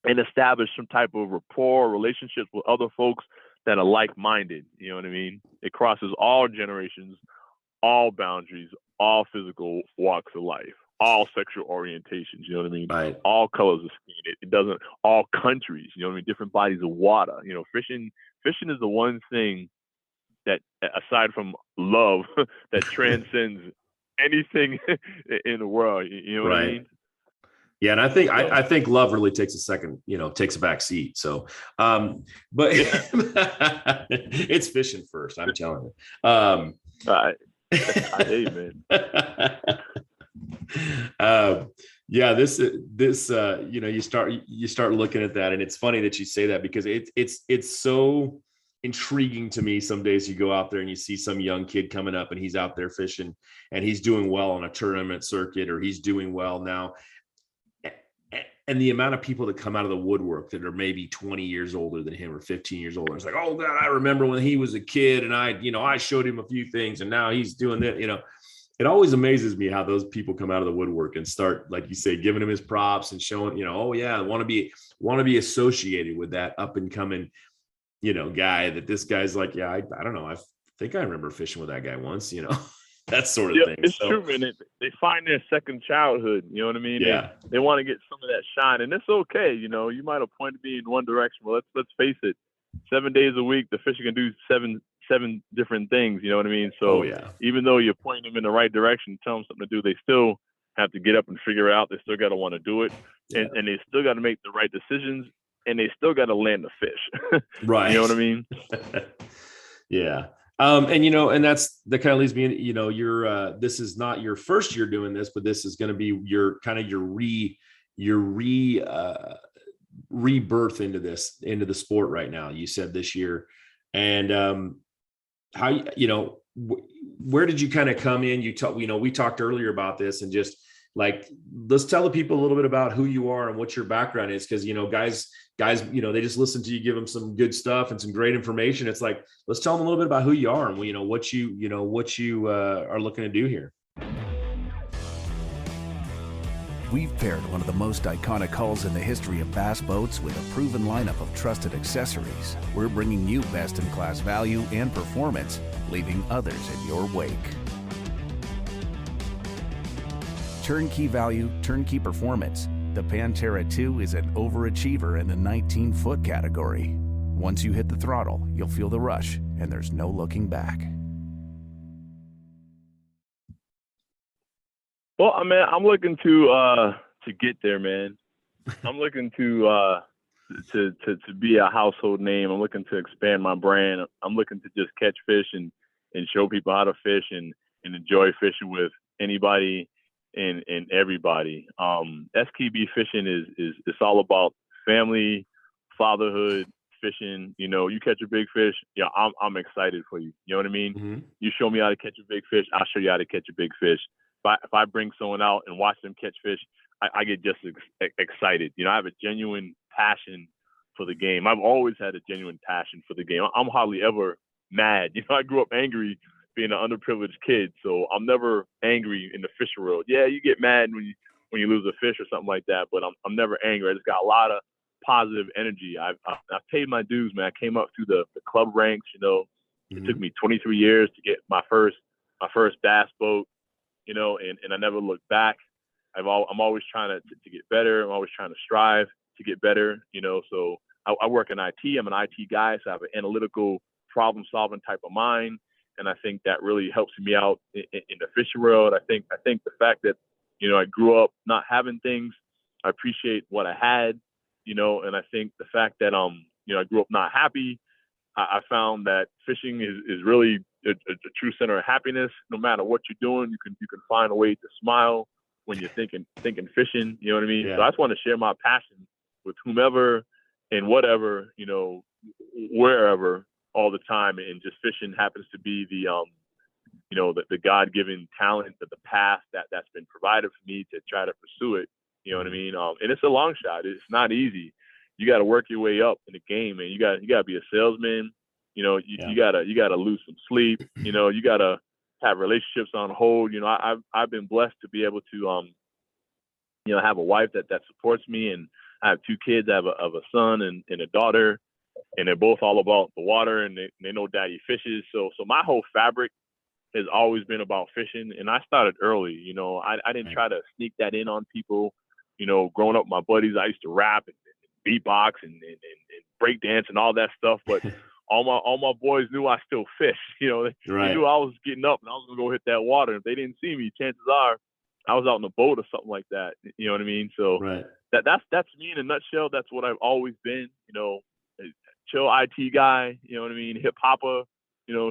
and establish some type of rapport or relationships with other folks that are like-minded. You know what I mean? It crosses all generations, all boundaries, all physical walks of life, all sexual orientations. You know what I mean?
Right.
All colors of skin. It doesn't, all countries, you know what I mean? Different bodies of water. Fishing is the one thing that, aside from love, that transcends anything in the world. You know what I mean?
Yeah, and I think love really takes a back seat. So, but it's fishing first. I'm telling you.
Hey, man.
You start looking at that, and it's funny that you say that because it's so intriguing to me. Some days you go out there and you see some young kid coming up and he's out there fishing and he's doing well on a tournament circuit, or he's doing well now. And the amount of people that come out of the woodwork that are maybe 20 years older than him or 15 years older, it's like, oh God, I remember when he was a kid and I showed him a few things and now he's doing that. It always amazes me how those people come out of the woodwork and start, like you say, giving him his props and showing, oh yeah, I want to be associated with that up and coming, guy that this guy's like, yeah, I don't know. I think I remember fishing with that guy once, that sort of thing.
It's true, man. They find their second childhood. You know what I mean?
Yeah.
They want to get some of that shine, and it's okay. You might have pointed me in one direction. Well, let's face it. days a week, the fish can do seven different things. You know what I mean? So even though you're pointing them in the right direction, tell them something to do, they still have to get up and figure it out. They still got to want to do it, and they still got to make the right decisions, and they still got to land the fish.
Right.
You know what I mean?
Yeah. And that kind of leads me in, you're this is not your first year doing this, but this is going to be your rebirth into the sport right now. You said this year, and how, where did you kind of come in? We talked earlier about this, and just like, let's tell the people a little bit about who you are and what your background is. Cause guys, they just listen to you, give them some good stuff and some great information. It's like, let's tell them a little bit about who you are and what you are looking to do here.
We've paired one of the most iconic hulls in the history of bass boats with a proven lineup of trusted accessories. We're bringing you best-in-class value and performance, leaving others in your wake. Turnkey value, turnkey performance. The Pantera 2 is an overachiever in the 19-foot category. Once you hit the throttle, you'll feel the rush, and there's no looking back.
Well, I mean, I'm looking to get there, man. I'm looking to be a household name. I'm looking to expand my brand. I'm looking to just catch fish and show people how to fish and enjoy fishing with anybody and everybody. SKB fishing is it's all about family, fatherhood, fishing. You catch a big fish, I'm excited for you. You know what I mean? Mm-hmm. You show me how to catch a big fish, I'll show you how to catch a big fish. If I bring someone out and watch them catch fish, I get just excited. I have a genuine passion for the game. I've always had a genuine passion for the game. I'm hardly ever mad. I grew up angry being an underprivileged kid, so I'm never angry in the fishing world. Yeah, you get mad when you lose a fish or something like that, but I'm never angry. I just got a lot of positive energy. I've paid my dues, man. I came up through the club ranks. Mm-hmm. It took me 23 years to get my first bass boat. And I never looked back. I'm always trying to get better. I'm always trying to strive to get better, so I work in IT. I'm an IT guy, so I have an analytical problem solving type of mind. And I think that really helps me out in the fishing world. I think the fact that, I grew up not having things, I appreciate what I had, and I think the fact that, I grew up not happy, I found that fishing is really a true center of happiness. No matter what you're doing, you can find a way to smile when you're thinking fishing. You know what I mean? Yeah. So I just want to share my passion with whomever and whatever, wherever, all the time. And just fishing happens to be the God-given talent, the path that's been provided for me to try to pursue it. You know what I mean? And it's a long shot. It's not easy. You got to work your way up in the game, man. You got to be a salesman. You got to lose some sleep. You got to have relationships on hold. I've been blessed to be able to, have a wife that supports me, and I have 2 kids. I have a son and a daughter, and they're both all about the water, and they know daddy fishes. So my whole fabric has always been about fishing, and I started early. I didn't try to sneak that in on people. Growing up with my buddies, I used to rap and beatbox and break dance and all that stuff, but all my boys knew I still fish. They knew I was getting up and I was gonna go hit that water. If they didn't see me, chances are I was out in a boat or something like that. You know what I mean? So that's me in a nutshell. That's what I've always been. A chill IT guy. You know what I mean? Hip hopper.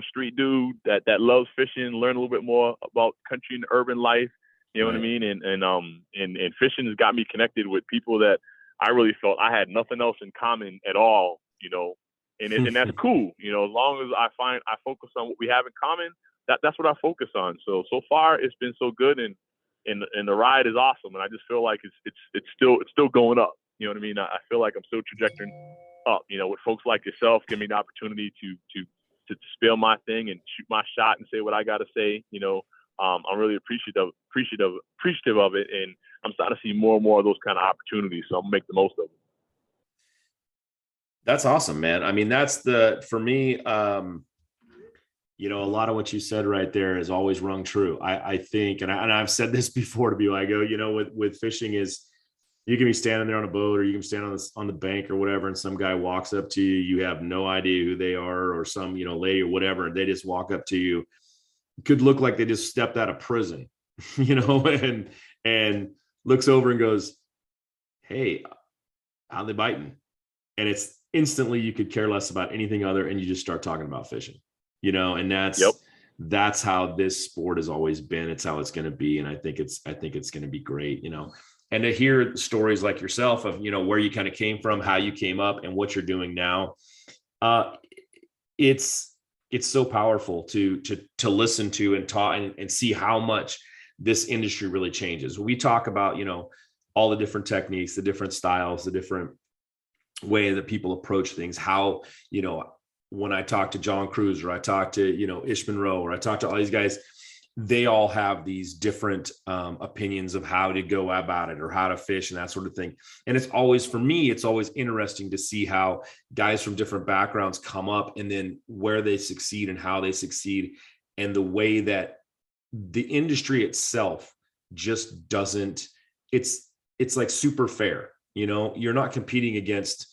Street dude that loves fishing. Learn a little bit more about country and urban life. You know what I mean? And fishing has got me connected with people that I really felt I had nothing else in common at all, and that's cool. As long as I focus on what we have in common, that's what I focus on. So far it's been so good, and the ride is awesome. And I just feel like it's still going up. You know what I mean? I feel like I'm still trajectorying up, with folks like yourself, give me the opportunity to spill my thing and shoot my shot and say what I got to say. I'm really appreciative of it, and I'm starting to see more and more of those kind of opportunities. So I'm gonna make the most of it.
That's awesome, man. I mean, for me, a lot of what you said right there has always rung true. I think, and I've said this before to people, I go, with fishing is, You can be standing there on a boat, or you can stand on the bank or whatever, and some guy walks up to you. You have no idea who they are, or some, lady or whatever, and they just walk up to you. It could look like they just stepped out of prison, and looks over and goes, "Hey, how they biting?" And it's instantly, you could care less about anything other, and you just start talking about fishing, and that's how this sport has always been. It's how it's going to be. And I think it's going to be great, and to hear stories like yourself of, where you kind of came from, how you came up, and what you're doing now. It's so powerful to listen to and talk and see how much this industry really changes. We talk about, all the different techniques, the different styles, the different way that people approach things, how, when I talk to John Cruz, or I talk to, Ish Monroe, or I talk to all these guys, they all have these different opinions of how to go about it, or how to fish and that sort of thing. And it's always, for me, it's always interesting to see how guys from different backgrounds come up, and then where they succeed and how they succeed, and the way that the industry itself just doesn't, it's like super fair. You're not competing against,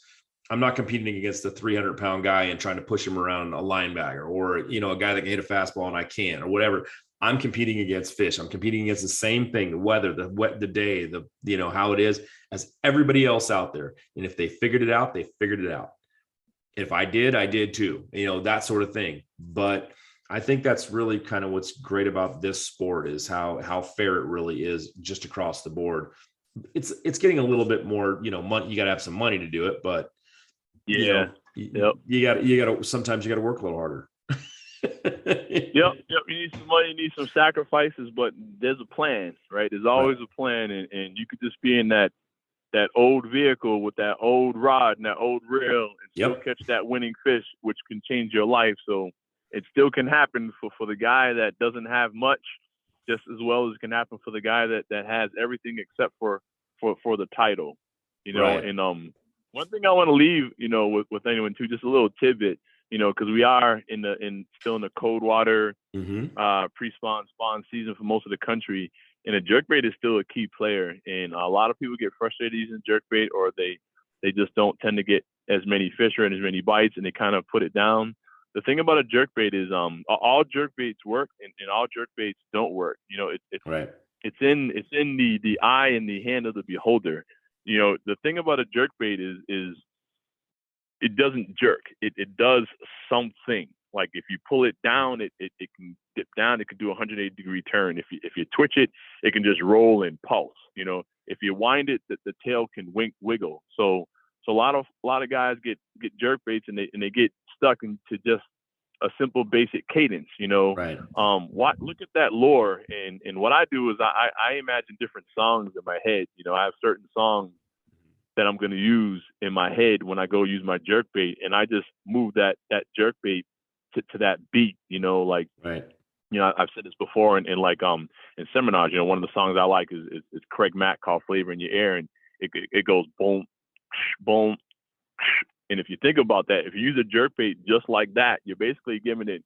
I'm not competing against the 300-pound guy and trying to push him around a linebacker, or, a guy that can hit a fastball and I can't, or whatever. I'm competing against fish. I'm competing against the same thing, the weather, the day, how it is, as everybody else out there. And if they figured it out, they figured it out. If I did, I did too, that sort of thing. But I think that's really kind of what's great about this sport, is how fair it really is just across the board. It's getting a little bit more, money. You got to have some money to do it, but you got to, sometimes you got to work a little harder.
Yep. You need some money, you need some sacrifices, but there's a plan, right? There's always a plan, and you could just be in that old vehicle with that old rod and that old reel, and still catch that winning fish, which can change your life. So it still can happen for the guy that doesn't have much, just as well as it can happen for the guy that has everything except for the title,
Right.
And one thing I want to leave, with anyone too, just a little tidbit, because we are still in the cold water, pre-spawn season for most of the country, and a jerkbait is still a key player. And a lot of people get frustrated using jerkbait, or they just don't tend to get as many fish or as many bites, and they kind of put it down. The thing about a jerkbait is, all jerkbaits work, and all jerkbaits don't work. It's in the eye and the hand of the beholder. The thing about a jerkbait is it doesn't jerk. It does something. Like if you pull it down, it can dip down. It can do a 180-degree turn. If you twitch it, it can just roll and pulse. If you wind it, the tail can wiggle. So a lot of guys get jerkbaits, and they get stuck into just a simple basic cadence.
Right.
Look at that lure, and what I do is I imagine different songs in my head. I have certain songs that I'm going to use in my head when I go use my jerkbait, and I just move that jerkbait to that beat.
Right.
I've said this before in seminars. One of the songs I like is Craig Mack called "Flavor in Your Air," and it goes boom, boom. And if you think about that, if you use a jerkbait just like that, you're basically giving it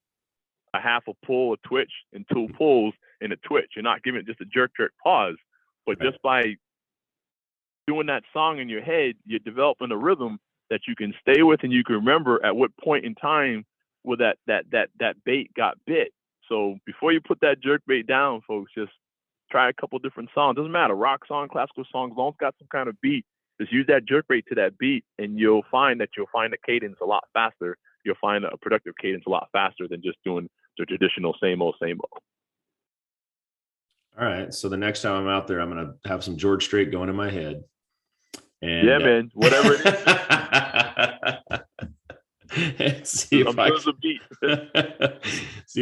a half a pull, a twitch, and two pulls and a twitch. You're not giving it just a jerk pause, but just by doing that song in your head, you're developing a rhythm that you can stay with, and you can remember at what point in time where that bait got bit. So before you put that jerkbait down, folks, just try a couple different songs. Doesn't matter, rock song, classical song, as long as it's got some kind of beat. Just use that jerkbait to that beat, and you'll find the cadence a lot faster. You'll find a productive cadence a lot faster than just doing the traditional same old.
All right. So the next time I'm out there, I'm going to have some George Strait going in my head. And,
yeah, man, whatever it is.
see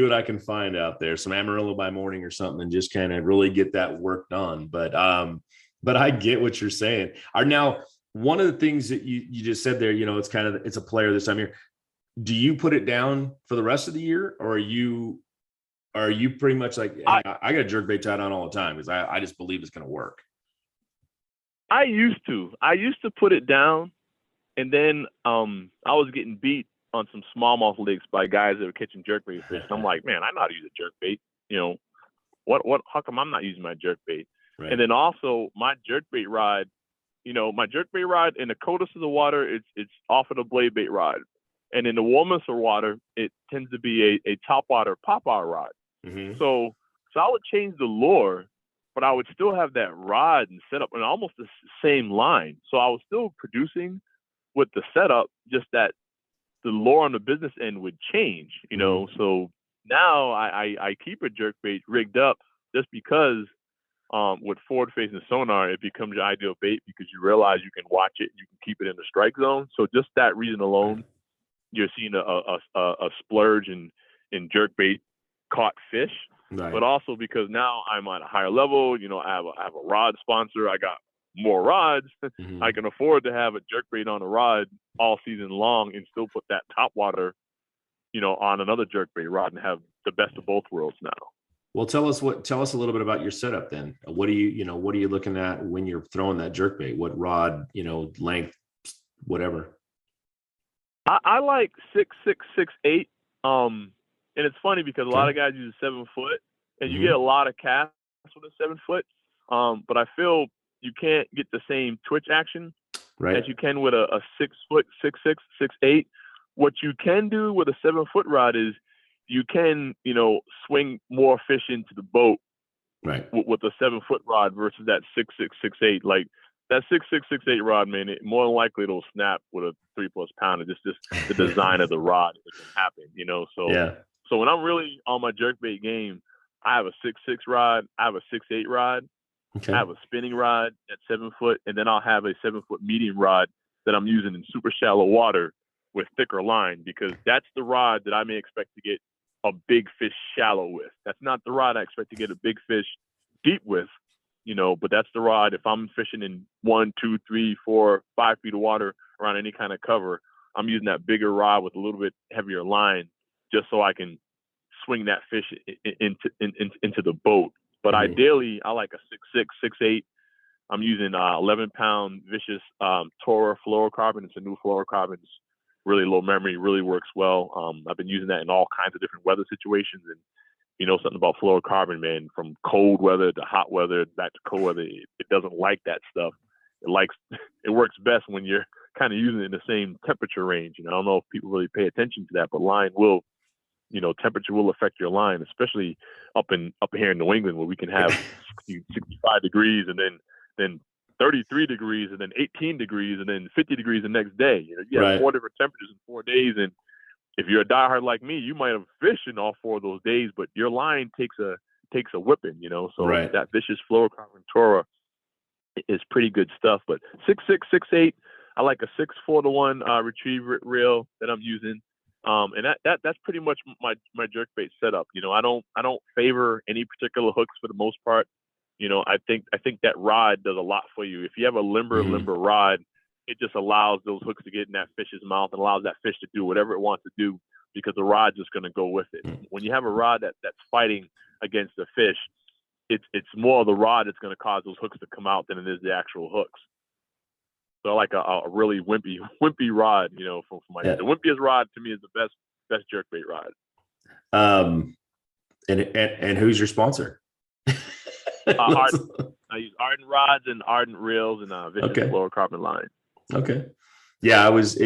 what I can find out there. Some Amarillo by morning or something, and just kind of really get that work done. But I get what you're saying. Now, one of the things that you just said there, it's a player this time of year. Do you put it down for the rest of the year, or are you pretty much like, hey, I got a jerkbait tied on all the time because I just believe it's going to work?
I used to put it down, and then I was getting beat on some smallmouth leaks by guys that were catching jerkbait fish. And I'm like, man, I know how to use a jerkbait. What? How come I'm not using my jerkbait?
Right.
And then also my jerkbait rod my jerkbait rod in the coldest of the water, it's off of the blade bait rod. And in the warmest of water, it tends to be a topwater pop-out rod.
Mm-hmm.
So I would change the lure, but I would still have that rod and setup in almost the same line. So I was still producing with the setup, just that the lure on the business end would change, So now I keep a jerkbait rigged up just because with forward-facing sonar, it becomes your ideal bait because you realize you can watch it, you can keep it in the strike zone. So just that reason alone, you're seeing a splurge in jerkbait caught fish,
Right.
but also because now I'm at a higher level. I have a rod sponsor. I got more rods.
Mm-hmm.
I can afford to have a jerkbait on a rod all season long and still put that top water, on another jerkbait rod and have the best of both worlds now.
Well, tell us a little bit about your setup then. What are you looking at when you're throwing that jerkbait? What rod, length, whatever.
I like 6.6, 6.8. And it's funny because a lot of guys use a 7 foot, and you get a lot of casts with a 7 foot. But I feel you can't get the same twitch action as you can with a 6 foot, 6.6, 6.8. What you can do with a 7 foot rod is you can, swing more fish into the boat with a 7 foot rod versus that 6.6, 6.8. Like that 6.6, 6.8 rod, man, more than likely it'll snap with a 3+ pounder. Just the design of the rod that can happen, So
yeah.
So when I'm really on my jerkbait game, I have a 6.6 rod, I have a 6.8 rod,
Okay.
I have a spinning rod at 7 foot, and then I'll have a 7 foot medium rod that I'm using in super shallow water with thicker line, because that's the rod that I may expect to get a big fish shallow with. That's not the rod I expect to get a big fish deep with, but that's the rod if I'm fishing in 1, 2, 3, 4, 5 feet of water around any kind of cover, I'm using that bigger rod with a little bit heavier line just so I can swing that fish into the boat. But ideally, I like a 6.6, 6.8. I'm using 11-pound vicious Tora fluorocarbon. It's a new fluorocarbon. It's really low memory, really works well. I've been using that in all kinds of different weather situations. And you know something about fluorocarbon, man, from cold weather to hot weather back to cold weather, it doesn't like that stuff. It works best when you're kind of using it in the same temperature range. I don't know if people really pay attention to that, but line will, temperature will affect your line, especially up here in New England where we can have 65 degrees and then 33 degrees and then 18 degrees and then 50 degrees the next day. You have 4 different temperatures in 4 days. And if you're a diehard like me, you might have fished in all 4 of those days, but your line takes a whipping, So that vicious fluorocarbon Tora is pretty good stuff. But 6.6, 6.8, I like a 6-4-to-1 retrieve reel that I'm using. And that's pretty much my jerkbait setup. I don't favor any particular hooks for the most part. I think that rod does a lot for you. If you have a limber rod, it just allows those hooks to get in that fish's mouth and allows that fish to do whatever it wants to do because the rod's just going to go with it. When you have a rod that's fighting against the fish, it's more the rod that's going to cause those hooks to come out than it is the actual hooks. So I like a really wimpy rod, for my the wimpiest rod to me is the best jerkbait rod.
And who's your sponsor?
Ardent. I use Ardent rods and Ardent reels and vicious fluorocarbon line.
Okay. Yeah, I was.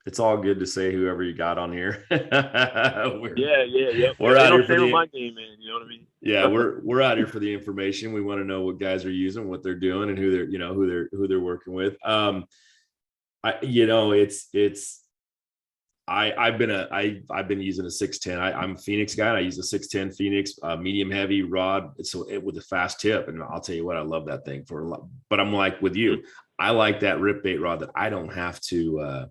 It's all good to say whoever you got on here. We're out here for
my game, man. You know what I mean?
Yeah, we're out here for the information. We want to know what guys are using, what they're doing, and who they're working with. I've been using a 610. I'm a Phoenix guy. And I use a 610 Phoenix medium heavy rod. With a fast tip, and I'll tell you what, I love that thing for a lot. But I'm like with you, I like that rip bait rod that I don't have to.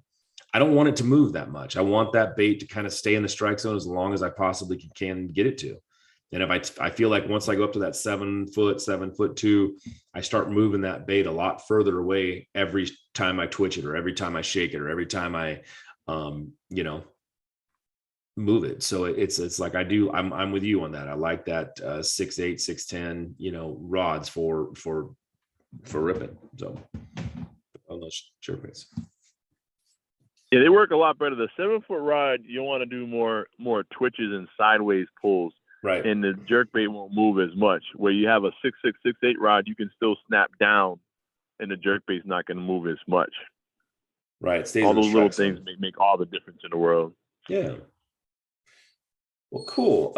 I don't want it to move that much. I want that bait to kind of stay in the strike zone as long as I possibly can get it to. And if I feel like once I go up to that 7 foot, 7'2", I start moving that bait a lot further away every time I twitch it or every time I shake it or every time I, move it. So it's like I'm with you on that. I like that 6'8", 6'10", rods for ripping. So on those jerkbaits.
Yeah, they work a lot better. The 7 foot rod, you want to do more twitches and sideways pulls.
Right.
and the jerkbait won't move as much. Where you have a 6.6, 6.8 rod, you can still snap down, and the jerkbait's not going to move as much.
Right. It stays
all
in the
those little
strike
things
zone.
make all the difference in the world.
Yeah. Well, cool.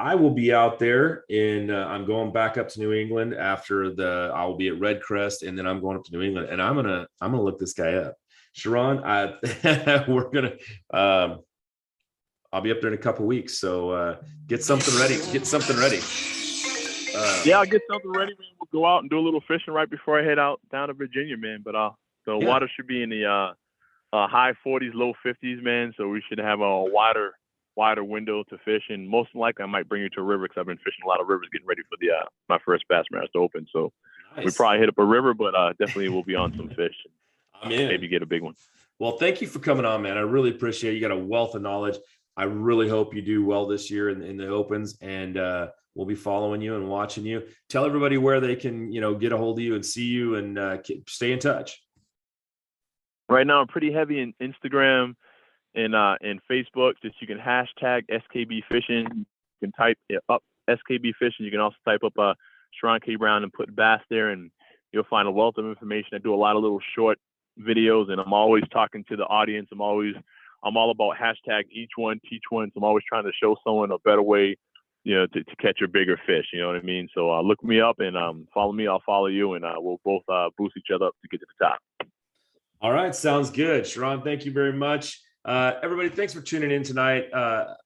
I will be out there I'm going back up to New England after I will be at Red Crest, and then I'm going up to New England, and I'm going to look this guy up. Sheron, we're going to, I'll be up there in a couple weeks. So, get something ready.
Yeah, I'll get something ready. We'll go out and do a little fishing right before I head out down to Virginia, man. But the water should be in the high 40s, low 50s, man. So we should have a wider window to fish, and most likely I might bring you to a river because I've been fishing a lot of rivers getting ready for the my first Bassmaster Open. So
Nice.
we probably hit up a river, but definitely we'll be on some fish.
I'm in.
Maybe get a big one.
Well, thank you for coming on, man. I really appreciate it. You got a wealth of knowledge. I really hope you do well this year in the Opens, and we'll be following you and watching you. Tell everybody where they can, get a hold of you and see you, and stay in touch.
Right now, I'm pretty heavy in Instagram and Facebook. Just you can hashtag SKB Fishing. You can type up SKB Fishing. You can also type up Sheron K. Brown and put bass there, and you'll find a wealth of information. I do a lot of little short videos, and I'm always talking to the audience. I'm all about hashtag each one, teach one. So I'm always trying to show someone a better way, to catch a bigger fish. You know what I mean? So look me up and follow me. I'll follow you, and we'll both boost each other up to get to the top.
All right. Sounds good. Sheron, thank you very much. Everybody, thanks for tuning in tonight.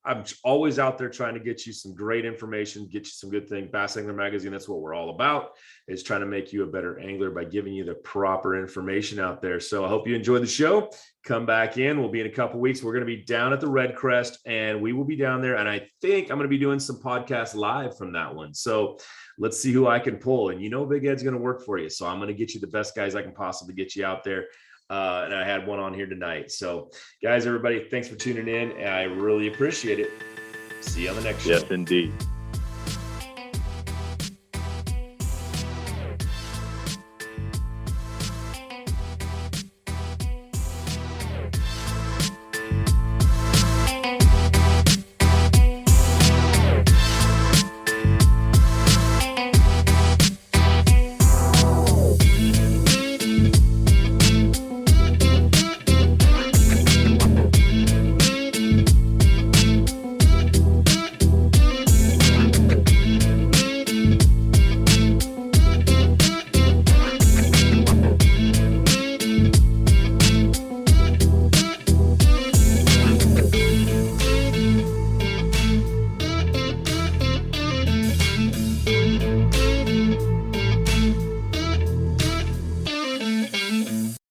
I'm always out there trying to get you some great information, get you some good things. Bass Angler Magazine, that's what we're all about, is trying to make you a better angler by giving you the proper information out there. So I hope you enjoyed the show. Come back in. We'll be in a couple weeks. We're going to be down at the Red Crest, and we will be down there. And I think I'm going to be doing some podcasts live from that one. So let's see who I can pull. And Big Ed's going to work for you. So I'm going to get you the best guys I can possibly get you out there. And I had one on here tonight. So guys, everybody, thanks for tuning in. I really appreciate it. See you on the next show.
Yes, indeed.